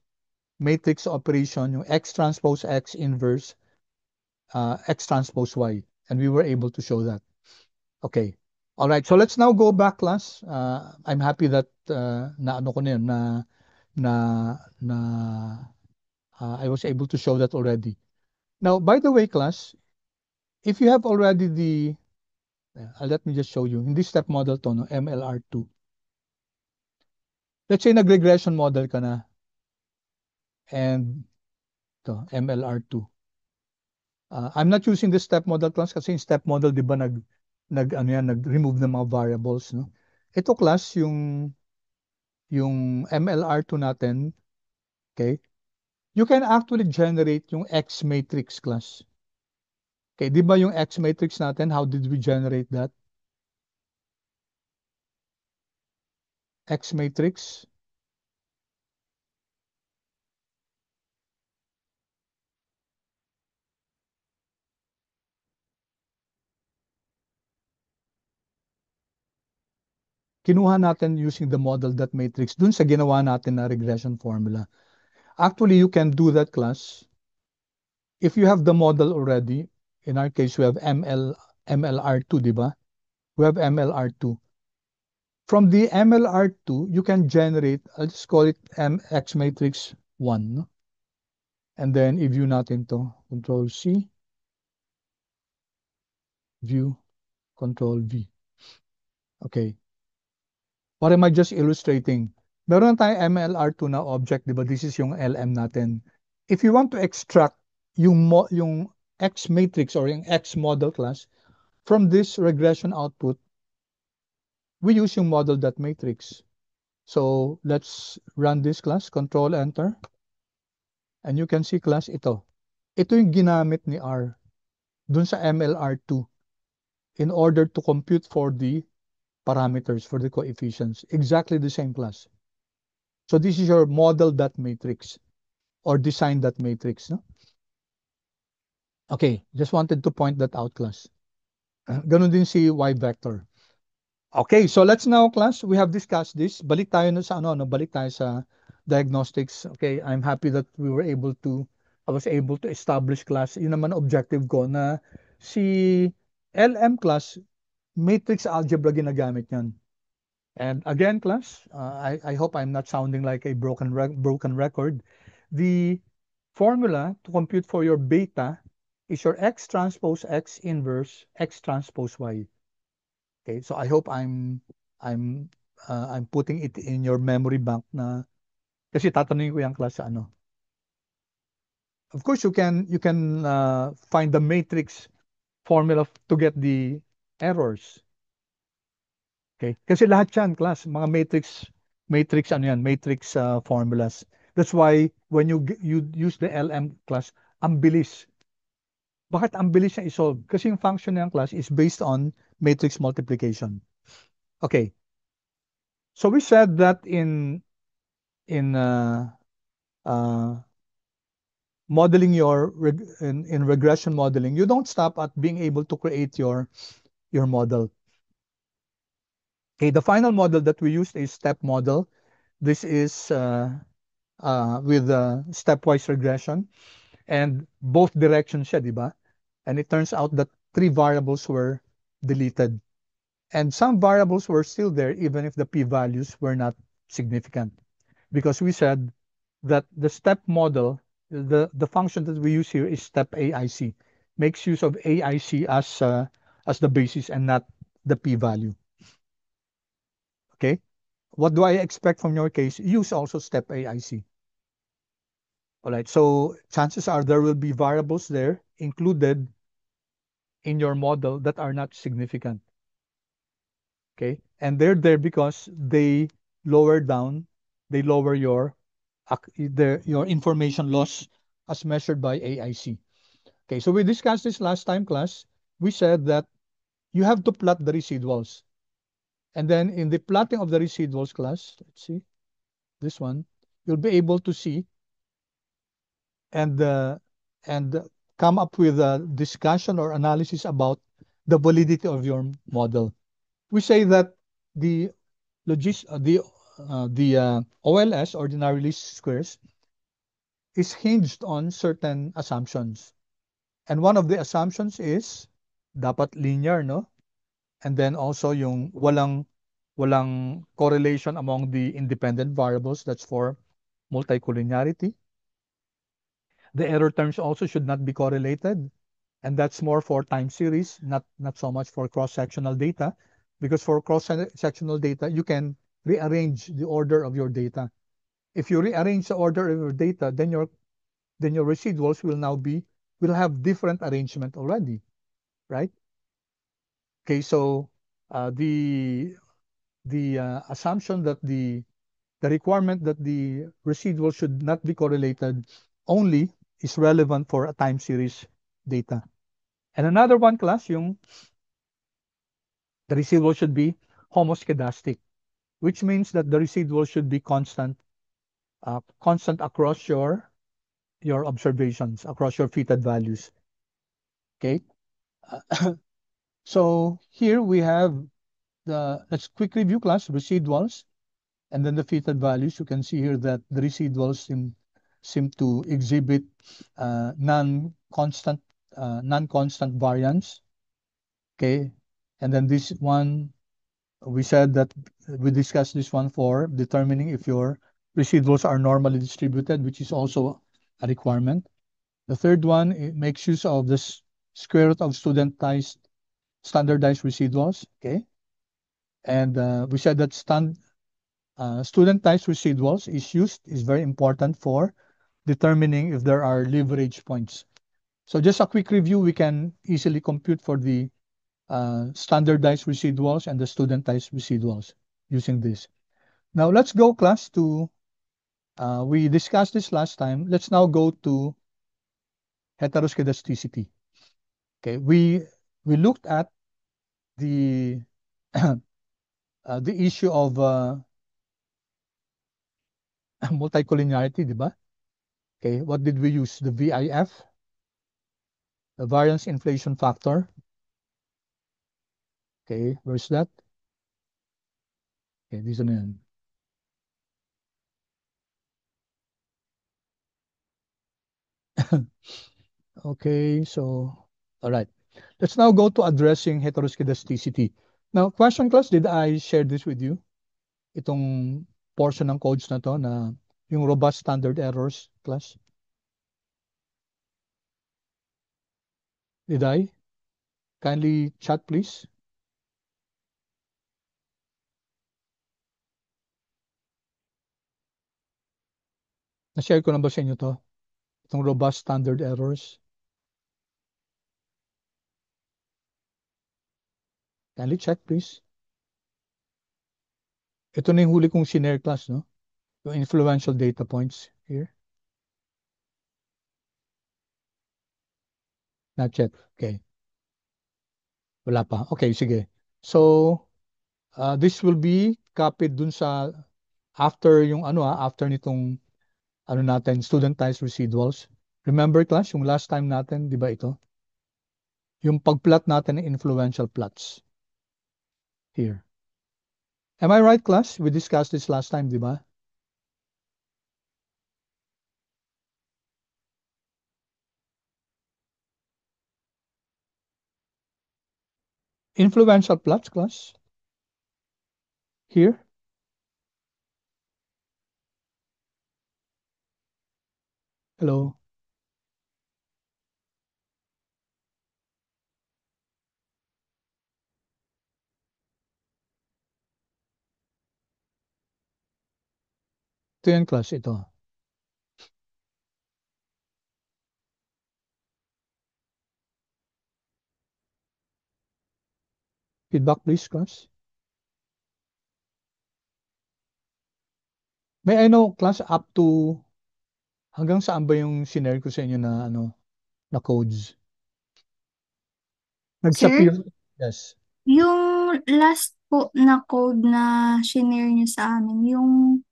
matrix operation, yung X transpose X inverse X transpose Y, and we were able to show that. Okay. All right. So let's now go back, class. I'm happy that na ano ko na yun, na na I was able to show that already. Now, by the way, class, if you have already let me just show you in this step model to, no, MLR2. Let's say nag-regression model ka na and to MLR2. I'm not using the step model, class, kasi yung step model, di ba, nag-remove ng mga variables, no? Ito, class, yung MLR2 natin, okay? You can actually generate yung X matrix, class. Okay, di ba yung X matrix natin, how did we generate that? X matrix. Kinuha natin using the model.matrix dun sa ginawa natin na regression formula. Actually, you can do that, class. If you have the model already, in our case, we have MLR2, di ba? We have MLR2. From the MLR2, you can generate, I'll just call it MX matrix 1. No? And then i-view natin to. Control C, view, Control V. Okay. What am I just illustrating? Meron tayong MLR2 na object, di ba? This is yung LM natin. If you want to extract yung X matrix or yung X model, class, from this regression output, we use yung model.matrix. So let's run this, class. Control Enter. And you can see, class, ito. Ito yung ginamit ni R dun sa MLR2 in order to compute for the parameters, for the coefficients. Exactly the same, class. So this is your model dot matrix or design dot matrix. No? Okay, just wanted to point that out, class. Ganun din si y vector. Okay, so let's now, class, we have discussed this. Balik tayo na sa ano, no? Balik tayo sa diagnostics. Okay, I'm happy that I was able to establish, class, yun naman objective ko na si LM, class, matrix algebra ginagamit yan. And again, class, I hope I'm not sounding like a broken record. The formula to compute for your beta is your x transpose x inverse x transpose y. Okay, so I hope I'm I'm putting it in your memory bank na kasi tatanungin ko yung class sa ano. Of course, you can find the matrix formula to get the errors. Okay? Kasi lahat yan, class, mga matrix ano yan, matrix formulas. That's why when you use the LM, class, ang bilis. Bakit ang bilis niya i-solve? Kasi yung function ng class is based on matrix multiplication. Okay. So we said that in uh, modeling in regression modeling, you don't stop at being able to create your model. Okay, the final model that we used is step model. This is with stepwise regression and both directions siya, di ba? And it turns out that 3 variables were deleted. And some variables were still there even if the p-values were not significant. Because we said that the step model, the function that we use here is step AIC, makes use of AIC as the basis and not the p-value. Okay, what do I expect from your case? Use also step AIC. All right, so chances are there will be variables there included in your model that are not significant. Okay, and they're there because lower down, they lower your information loss as measured by AIC. Okay, so we discussed this last time, class. We said that you have to plot the residuals. And then in the plotting of the residuals, class, let's see, this one, you'll be able to see and and come up with a discussion or analysis about the validity of your model. We say that the OLS, ordinary least squares, is hinged on certain assumptions. And one of the assumptions is dapat linear, no? And then also yung walang correlation among the independent variables. That's for multicollinearity. The error terms also should not be correlated. And that's more for time series, not so much for cross-sectional data. Because for cross-sectional data, you can rearrange the order of your data. If you rearrange the order of your data, then your residuals will have different arrangement already, right? Okay, so the assumption that the requirement that the residual should not be correlated only is relevant for a time series data. And another one, class, yung the residual should be homoscedastic, which means that the residual should be constant across your observations, across your fitted values. Okay. So here we have let's quick review, class, residuals and then the fitted values. You can see here that the residuals seem to exhibit non-constant variance. Okay, and then this one we said that we discussed this one for determining if your residuals are normally distributed, which is also a requirement. The third one, it makes use of the square root of standardized residuals. Okay, and we said that studentized residuals is very important for determining if there are leverage points. So just a quick review, we can easily compute for the standardized residuals and the studentized residuals using this. Now let's go, class, we discussed this last time. Let's now go to heteroscedasticity. Okay, we looked at the the issue of multicollinearity, di ba? Okay, what did we use? The VIF, the variance inflation factor. Okay, where's that? Okay, dito na yan. Okay, so, all right. Let's now go to addressing heteroscedasticity. Now, question class, did I share this with you? Itong portion ng codes na to na yung robust standard errors class? Did I? Kindly chat, please. Na-share ko na ba sa inyo to? Itong robust standard errors. Kindly check, please. Ito na yung huli kong shinare class, no? Yung influential data points here. Not yet. Okay. Wala pa. Okay, sige. So, this will be copied dun sa after yung after nitong natin, studentized residuals. Remember class, yung last time natin, di ba ito? Yung pag-plot natin ng influential plots. Here. Am I right, class? We discussed this last time, di ba? Influential plots, class. Here. Hello. Ito yan, class. Ito. Feedback, please, class. May I know, class, up to hanggang saan ba yung sinare ko sa inyo na na codes? Sir, Nag-Shapiro. Yes. yung last po na code na shinare niyo sa amin, yung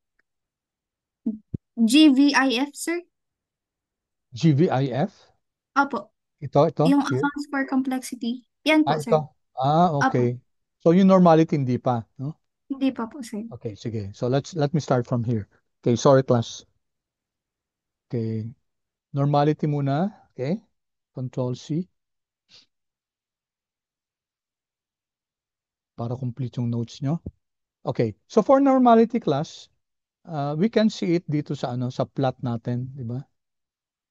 GVIF, sir? GVIF. Opo, Ito, yung here. accounts for complexity. Yan po, sir. Ito. Opo, Okay. So yung normality hindi pa, no? hindi pa po, sir. Okay, sige. So let me start from here. Okay, sorry class. Okay. Normality muna. Okay. Control C para complete yung notes nyo. Okay. So for normality class, we can see it dito sa sa plot natin, di ba?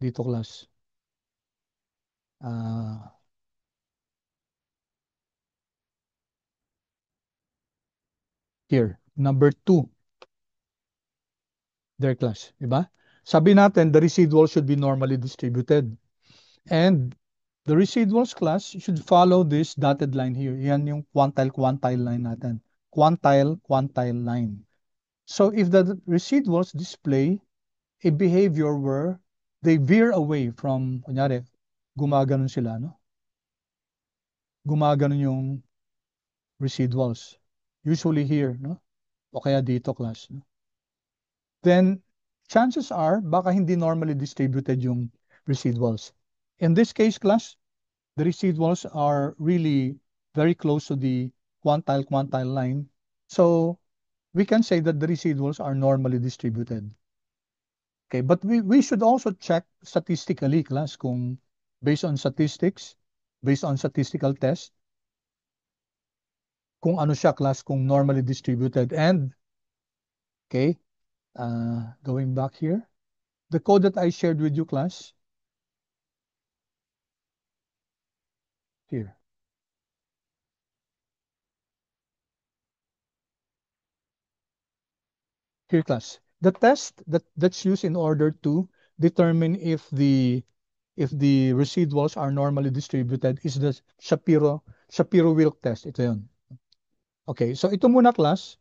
Dito class. Here, number 2, their class, di ba? Sabi natin, the residual should be normally distributed. And the residuals class should follow this dotted line here. Yan yung quantile line natin. Quantile line. So if the residuals display a behavior where they veer away from, kunyari, gumaganon sila, no? Gumaganon yung residuals. Usually here, no? O kaya dito class, no? Then chances are baka hindi normally distributed yung residuals. In this case class, the residuals are really very close to the quantile line. So we can say that the residuals are normally distributed. Okay, but we should also check statistically, class, kung based on statistics, based on statistical test, kung ano siya, class, kung normally distributed. And, okay, going back here, the code that I shared with you, class, here. Here, class. The test that's used in order to determine if the residuals are normally distributed is the Shapiro-Wilk test. Ito yun. Okay, so ito muna, class.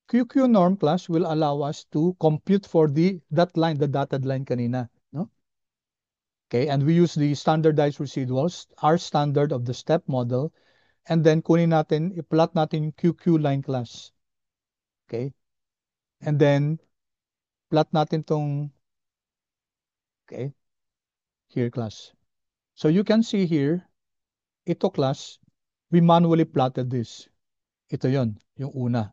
QQ norm, class, will allow us to compute for that line, the dotted line kanina, no? Okay, and we use the standardized residuals, our standard of the step model, and then kunin natin, i-plot natin yung QQ line, class. Okay? And then plot natin tong, okay, here class. So you can see here, ito class, we manually plotted this. Ito yon, yung una.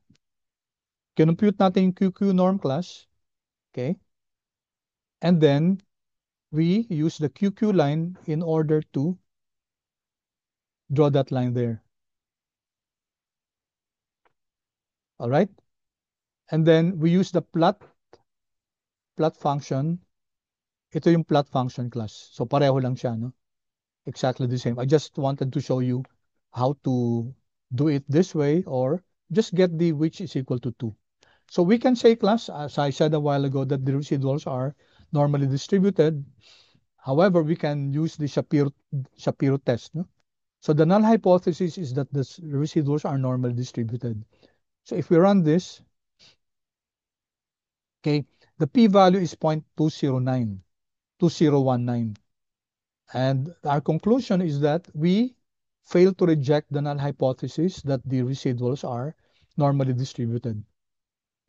Kinompute natin yung QQ norm class, okay? And then, we use the QQ line in order to draw that line there. All right? And then, we use the plot function. Ito yung plot function class. So, pareho lang siya, no? Exactly the same. I just wanted to show you how to do it this way or just get the which is equal to 2. So we can say, class, as I said a while ago, that the residuals are normally distributed. However, we can use the Shapiro test. No? So the null hypothesis is that the residuals are normally distributed. So if we run this, okay, the p-value is 0.209, 2019. And our conclusion is that we fail to reject the null hypothesis that the residuals are normally distributed.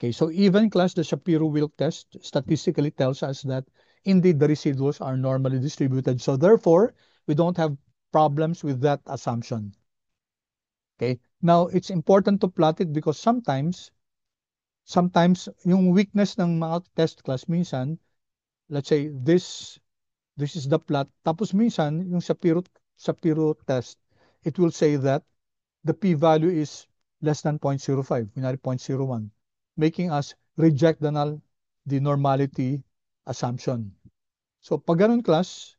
Okay, so even class, the Shapiro-Wilk test statistically tells us that indeed the residuals are normally distributed. So therefore, we don't have problems with that assumption. Okay, now it's important to plot it because sometimes yung weakness ng mga test class minsan, let's say this is the plot. Tapos minsan yung Shapiro test, it will say that the p-value is less than 0.05, kunyari 0.01, making us reject the normality assumption. So pag ganun class,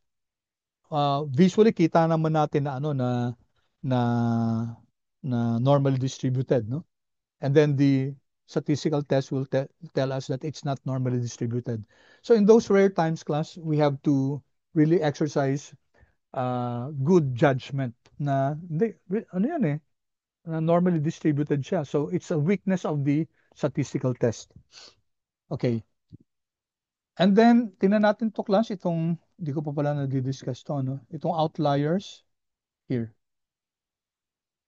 visually kita naman natin na na na normally distributed, no? And then the statistical test will tell us that it's not normally distributed. So in those rare times class, we have to really exercise good judgment na hindi, ano yan eh, normally distributed siya. So it's a weakness of the statistical test. Okay. And then, tingnan natin to class, itong, hindi ko pa pala nag-discuss to, no? Itong outliers here.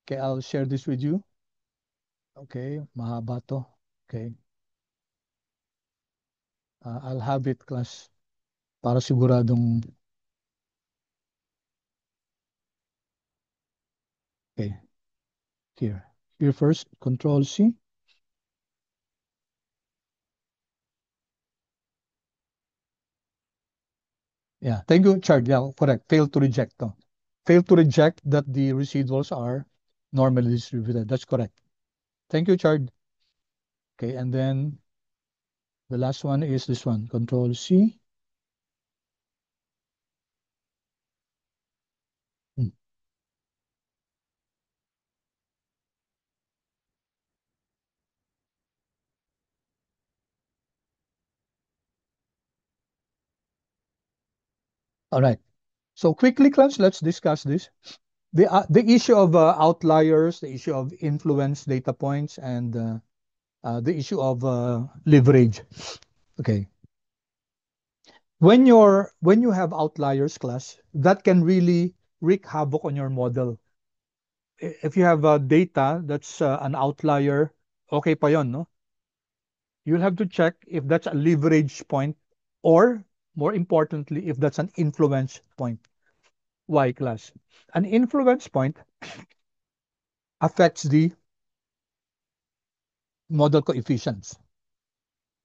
Okay, I'll share this with you. Okay, mahaba to. Okay. I'll have it class para siguradong, okay, here. Here first, Control C. Yeah, thank you, Chard. Yeah, correct. Fail to reject. To. Fail to reject that the residuals are normally distributed. That's correct. Thank you, Chard. Okay, and then the last one is this one, Control C. Hmm. All right. So quickly, class, let's discuss this. The issue of outliers, the issue of influence data points, and the issue of leverage. Okay. When you have outliers, class, that can really wreak havoc on your model. If you have data that's an outlier, okay pa yon, no? You'll have to check if that's a leverage point or, more importantly, if that's an influence point. Why, class? An influence point affects the model coefficients.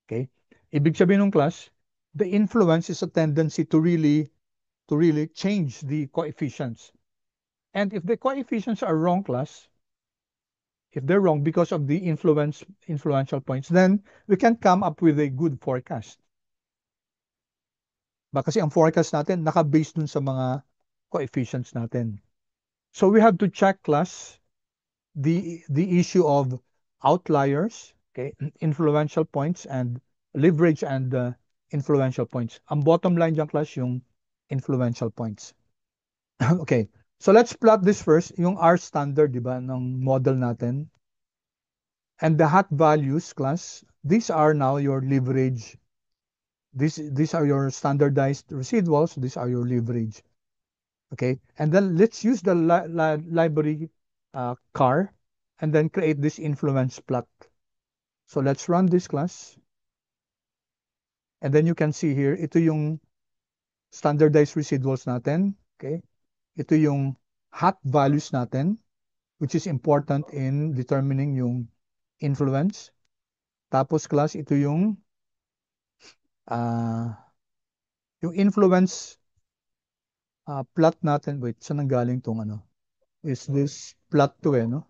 Okay? Ibig sabihin ng class, the influence is a tendency to really change the coefficients. And if the coefficients are wrong, class, if they're wrong because of the influential points, then we can come up with a good forecast. Kasi ang forecast natin naka-base dun sa mga coefficients natin. So we have to check, class, the issue of outliers, okay, influential points and leverage and influential points. Ang bottom line dyan, class, yung influential points. Okay. So let's plot this first, yung R standard, di ba, ng model natin. And the hat values, class, these are now your leverage. These are your standardized residuals. These are your leverage. Okay. And then let's use the library car and then create this influence plot. So let's run this, class. And then you can see here, ito yung standardized residuals natin. Okay? Ito yung hat values natin, which is important in determining yung influence. Tapos class, ito uh, yung influence plot natin. Wait, saan ang galing tong ano? Is this plot to no?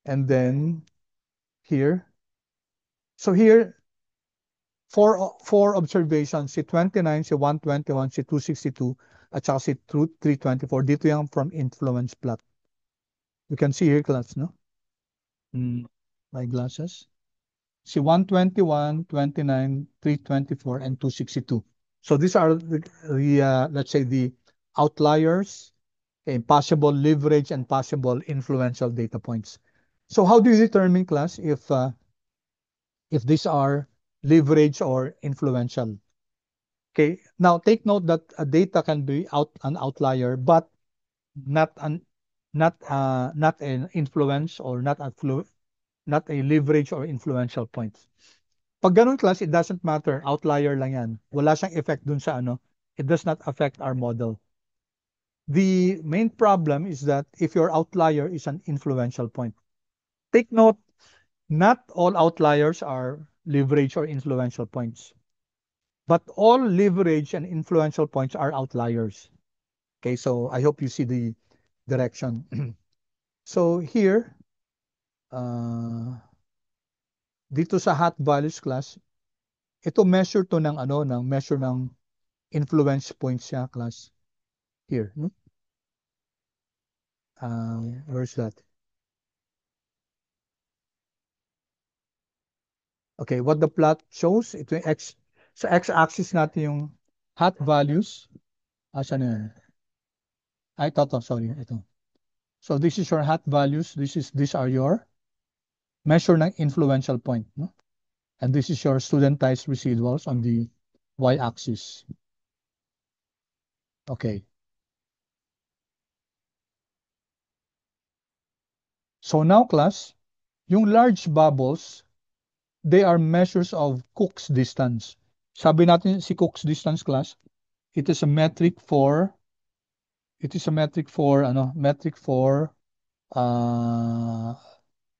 And then here. So here, four observations. Si 29, si 121, si 262, at saka si 324. Dito yung from influence plot. You can see here, class, no? My glasses. Si 121, 29, 324, and 262. So these are let's say, the outliers, okay, possible leverage, and possible influential data points. So how do you determine, class, if these are leverage or influential? Okay, now take note that a data can be an outlier, but not an influence, or not a leverage or influential point. Pag ganun, class, it doesn't matter. Outlier lang yan. Wala siyang effect dun sa ano. It does not affect our model. The main problem is that if your outlier is an influential point. Take note, not all outliers are leverage or influential points. But all leverage and influential points are outliers. Okay, so I hope you see the direction. So here, dito sa hat values, class, ito measure to ng measure ng influence points siya, class. Here. Where's that? Okay, what the plot shows, ito yung sa x-axis natin yung hat values. Saan na yan? Ito, sorry, ito. So this is your hat values. These are your measure ng influential point, no? And this is your studentized residuals on the y-axis. Okay. So now, class, yung large bubbles, they are measures of Cook's distance. Sabi natin si Cook's distance, class, it is a metric for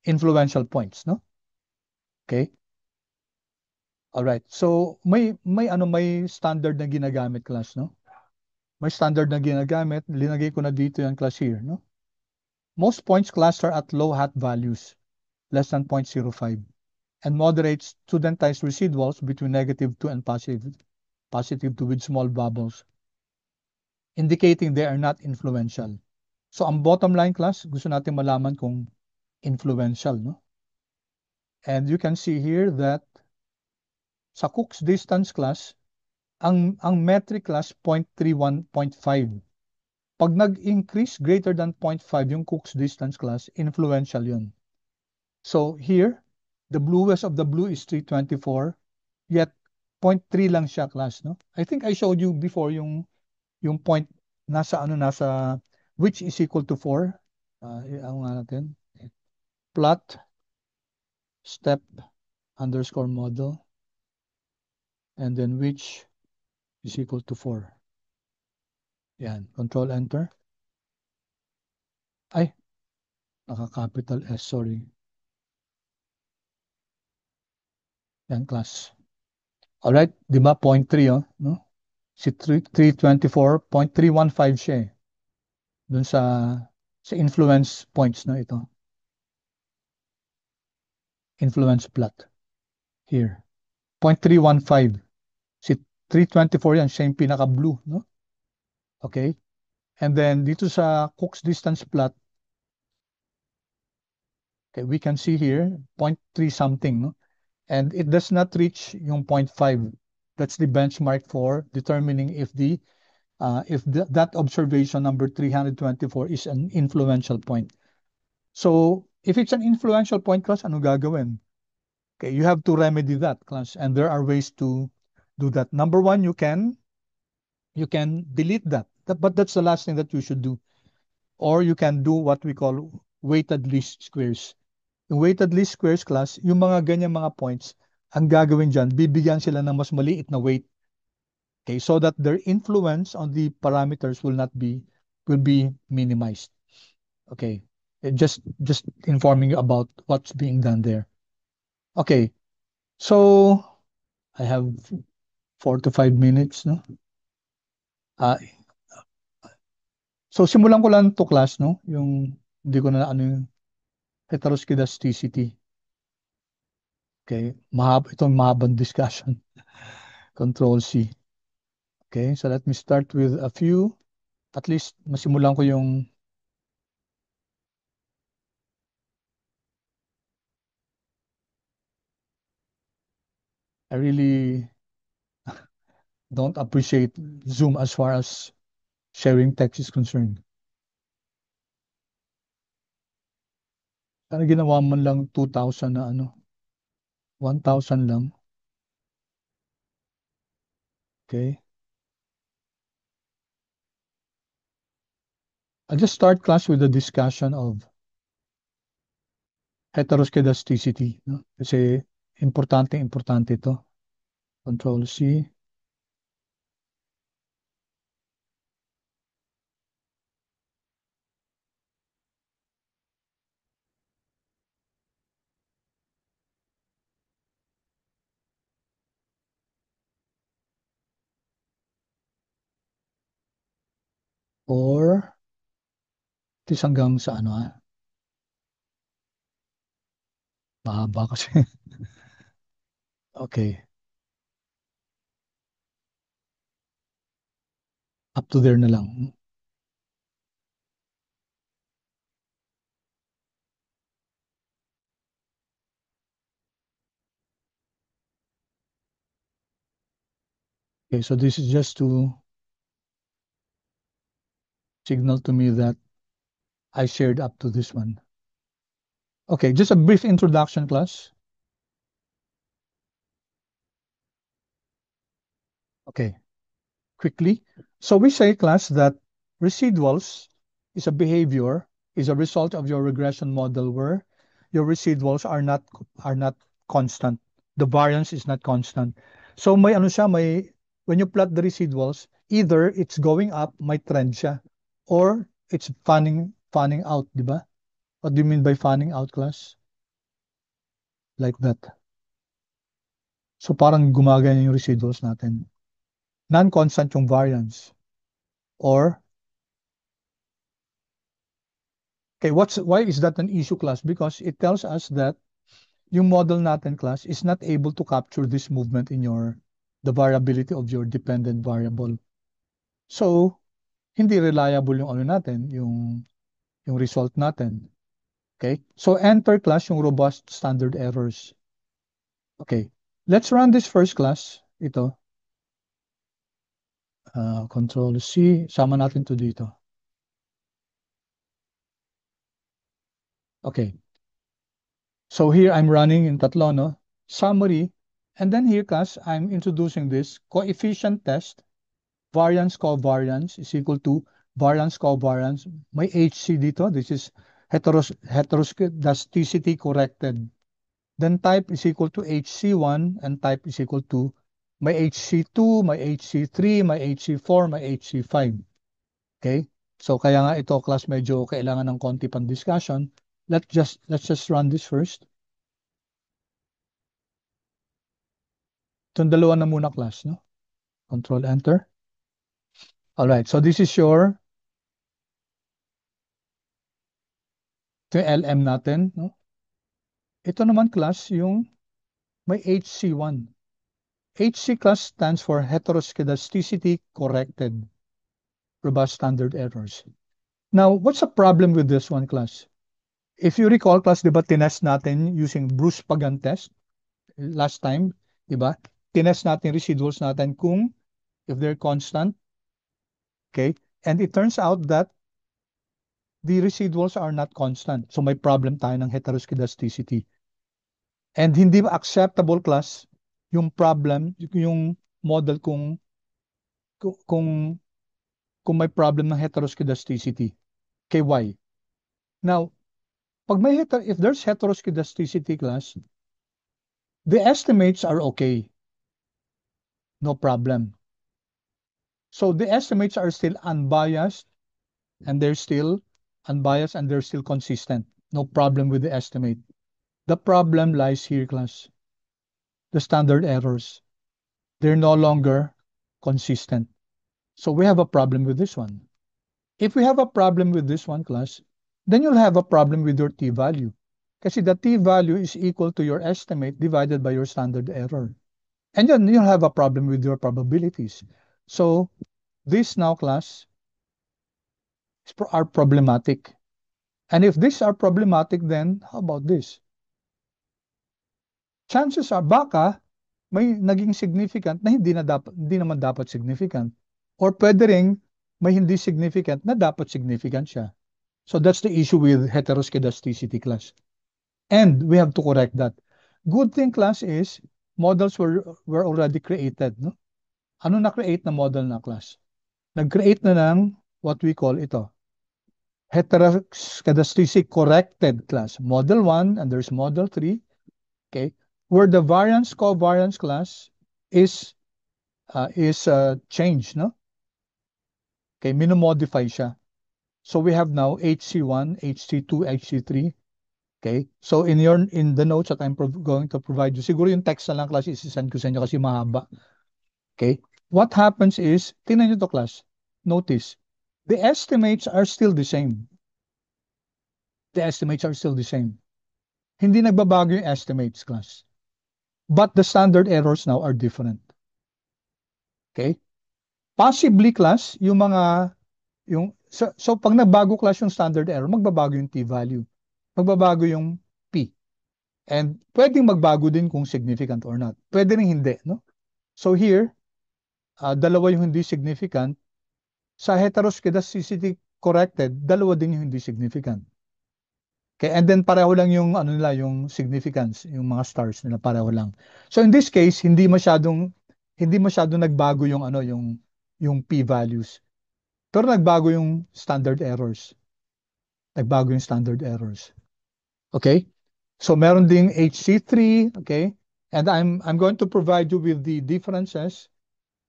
influential points, no? Okay? All right. So may standard na ginagamit, class, no? May standard na ginagamit, linagay ko na dito yung class here, no? Most points cluster at low hat values, less than 0.05, and moderate studentized residuals between -2 and +2 with small bubbles, indicating they are not influential. So ang bottom line, class, gusto natin malaman kung influential, no? And you can see here that sa Cook's distance, class, ang metric, class, 0.31, 0.5. Pag nag-increase greater than 0.5 yung Cook's distance, class, influential yun. So here, the bluest of the blue is 324, yet 0.3 lang siya, class, no? I think I showed you before yung point nasa which is equal to 4. Ano nga natin? Plot step underscore model, and then which is equal to 4. Yan, control enter. Ay, naka-capital S, sorry. Yan, class. Alright, di ba 0.3, no? Si 324, 0.315 siya eh. Dun sa influence points na ito. Influence plot. Here. 0.315. Si 324 yan, siya yung pinaka-blue, no? Okay? And then, dito sa Cook's distance plot, okay, we can see here, 0.3 something, no? And it does not reach yung 0.5. That's the benchmark for determining if that observation number 324 is an influential point. So, if it's an influential point, class, ano gagawin? Okay, you have to remedy that, class, and there are ways to do that. Number one, you can delete that, but that's the last thing that you should do. Or you can do what we call weighted least squares. Yung weighted least squares, class, yung mga ganyan mga points, ang gagawin dyan, bibigyan sila ng mas maliit na weight. Okay, so that their influence on the parameters will be minimized. Okay, just informing you about what's being done there. Okay, so I have 4 to 5 minutes, no? Ah, so simulan ko lang to class, no? Yung hindi ko na ano yung heteroskedasticity. Okay, itong mahabang discussion. Control C. Okay, so let me start with a few. At least masimulan ko yung I really don't appreciate Zoom as far as sharing text is concerned. Sana ginawa man lang 2,000 na ano, 1,000 lang. Okay. I'll just start class with a discussion of heteroskedasticity. No? Kasi importante ito. Control C. Or tis hanggang sa ano mahaba kasi. Okay. Up to there na lang. Okay, so this is just to signal to me that I shared up to this one. Okay, just a brief introduction, class. Okay, quickly. So we say, class, that residuals is a behavior, is a result of your regression model where your residuals are not constant. The variance is not constant. So may ano siya, when you plot the residuals, either it's going up, may trend siya, or it's fanning out, di ba? What do you mean by fanning out, class? Like that. So parang gumagana yung residuals natin. Non-constant yung variance. Or, okay, why is that an issue, class? Because it tells us that yung model natin, class, is not able to capture this movement in the variability of your dependent variable. So, hindi reliable yung ano natin, yung result natin. Okay? So, enter, class, yung robust standard errors. Okay. Let's run this first, class. Ito. Control C. Sama natin to dito. Okay. So here I'm running in tatlo, no? Summary. And then here, class, I'm introducing this coefficient test. Variance covariance is equal to variance covariance. May HC dito. This is heteroscedasticity corrected. Then type is equal to HC1 and type is equal to may HC2, may HC3, may HC4, may HC5. Okay? So kaya nga ito, class, medyo kailangan ng konti pang discussion. Let's just run this first. Itong dalawa na muna, class, no? Control Enter. All right, so this is ito yung LM natin, no? Ito naman, class, yung may HC1. HC, class, stands for heteroscedasticity corrected. Robust standard errors. Now, what's the problem with this one, class? If you recall, class, di ba, tinest natin using Bruce Pagan test last time, di ba? Tinest natin residuals natin kung if they're constant. Okay? And it turns out that the residuals are not constant. So may problem tayo ng heteroscedasticity. And hindi ba acceptable, class, yung problem, yung model kung may problem ng heteroscedasticity. Okay, why? Now, if there's heteroscedasticity, class, The estimates are okay, no problem. So the estimates are still unbiased and they're still unbiased and they're still consistent. No problem with the estimate. The problem lies here, class. The standard errors. They're no longer consistent. So we have a problem with this one. If we have a problem with this one, class, then you'll have a problem with your t-value. Kasi the t-value is equal to your estimate divided by your standard error. And then you'll have a problem with your probabilities. So this now, class, are problematic. And if these are problematic, then how about this? Chances are baka may naging significant na hindi naman dapat significant. Or pwede ring may hindi significant na dapat significant siya. So that's the issue with heteroskedasticity, class. And we have to correct that. Good thing, class, is models were already created. No? Ano na-create na model na, class? Nag-create na ng what we call ito. Heteroskedasticity corrected, class. Model 1 and there's model 3. Okay? Where the variance covariance, class, is changed, no? Okay, minomodify siya. So we have now HC1, HC2, HC3. Okay? So in the notes that I'm going to provide you, siguro yung text na lang, class, isi-send ko sa inyo kasi mahaba. Okay? What happens is, tingnan nyo to, class. Notice, the estimates are still the same. The estimates are still the same. Hindi nagbabago yung estimates, class. But the standard errors now are different. Okay? Possibly, class, yung mga, so pag nagbago, class, yung standard error, magbabago yung t-value. Magbabago yung p. And pwedeng magbago din kung significant or not. Pwede rin hindi, no? So here, dalawa yung hindi significant. Sa heteroskedasticity corrected, dalawa din yung hindi significant. Okay, and then pareho lang yung ano nila, yung significance, yung mga stars nila pareho lang. So in this case, hindi masyadong nagbago yung ano, yung p values. Pero nagbago yung standard errors. Nagbago yung standard errors. Okay? So meron ding HC3, okay? And I'm going to provide you with the differences.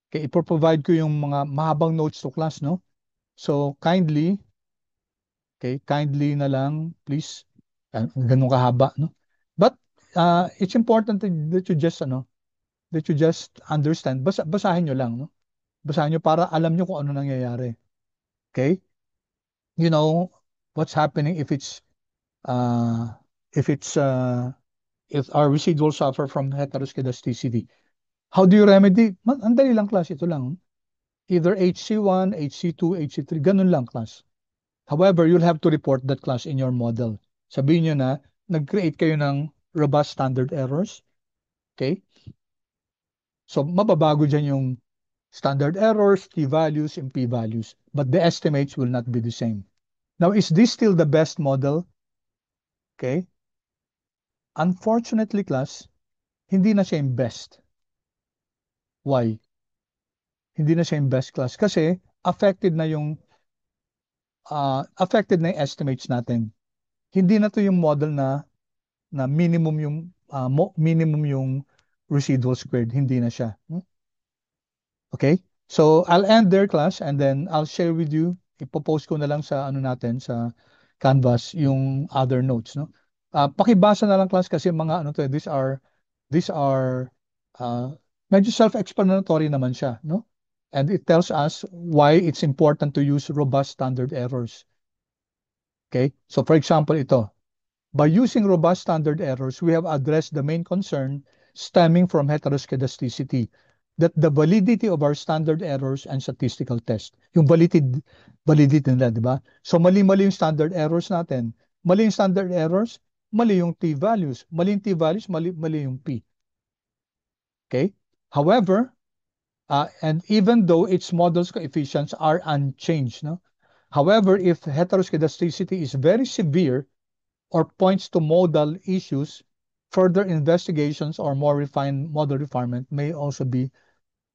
Okay, ipro-provide ko yung mga mahabang notes to class, no? So kindly na lang, please. Ganun kahaba, no? But it's important that you just understand. Basahin nyo lang, no? Basahin nyo para alam nyo kung ano nangyayari. Okay? You know what's happening if our residuals suffer from heteroskedasticity. How do you remedy? Ang dali lang, class, ito lang. Either HC1, HC2, HC3, ganun lang, class. However, you'll have to report that, class, in your model. Sabihin nyo na, nag-create kayo ng robust standard errors. Okay? So, mababago dyan yung standard errors, t-values, and p-values. But the estimates will not be the same. Now, is this still the best model? Okay? Unfortunately, class, hindi na siya yung best. Why? Hindi na siya yung best, class. Kasi, affected na yung estimates natin. Hindi na to yung model na minimum yung residual squared. Hindi na siya. Okay? So, I'll end there, class, and then I'll share with you, ipopost ko na lang sa ano natin, sa Canvas, yung other notes, no? Pakibasa na lang, class, kasi mga ano to, these are medyo self-explanatory naman siya, no? And it tells us why it's important to use robust standard errors. Okay? So, for example, ito. By using robust standard errors, we have addressed the main concern stemming from heteroskedasticity, that the validity of our standard errors and statistical test. Yung validity nila, di ba? So mali-mali yung standard errors natin. Mali yung standard errors, mali yung t-values. Mali yung t-values, mali yung p. Okay? However, and even though its model's coefficients are unchanged, no? However, if heteroskedasticity is very severe, or points to modal issues, further investigations or more refined model refinement may also be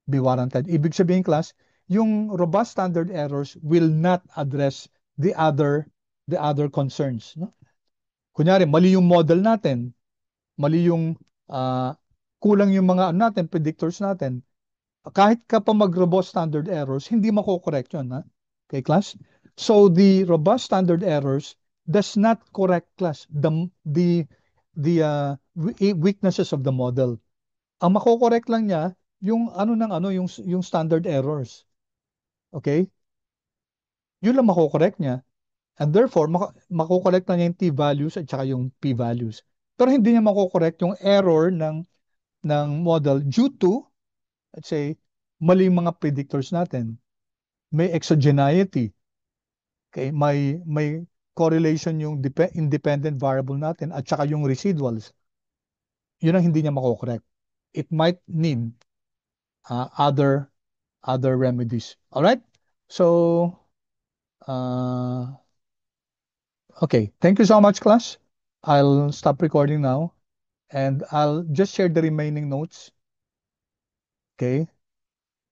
warranted. Ibig sabihin, class, yung robust standard errors will not address the other concerns. No? Kunyari, mali yung model natin, mali yung kulang yung mga ano natin, predictors natin. Kahit ka pa mag-robust standard errors, hindi mako-correct yun, ha? Okay, class? So the robust standard errors does not correct, class, the weaknesses of the model. Ang mako-correct lang niya yung ano ng ano, yung standard errors. Okay? Yun lang mako-correct niya. And therefore, mako-correct na niya yung t-values at saka yung p-values. Pero hindi niya mako-correct yung error ng model due to, let's say, mali yung mga predictors natin. May exogeneity. Okay? May correlation yung independent variable natin at saka yung residuals. Yun ang hindi niya mako-correct. It might need other remedies. All right? So, uh, okay. Thank you so much, class. I'll stop recording now and I'll just share the remaining notes. Okay.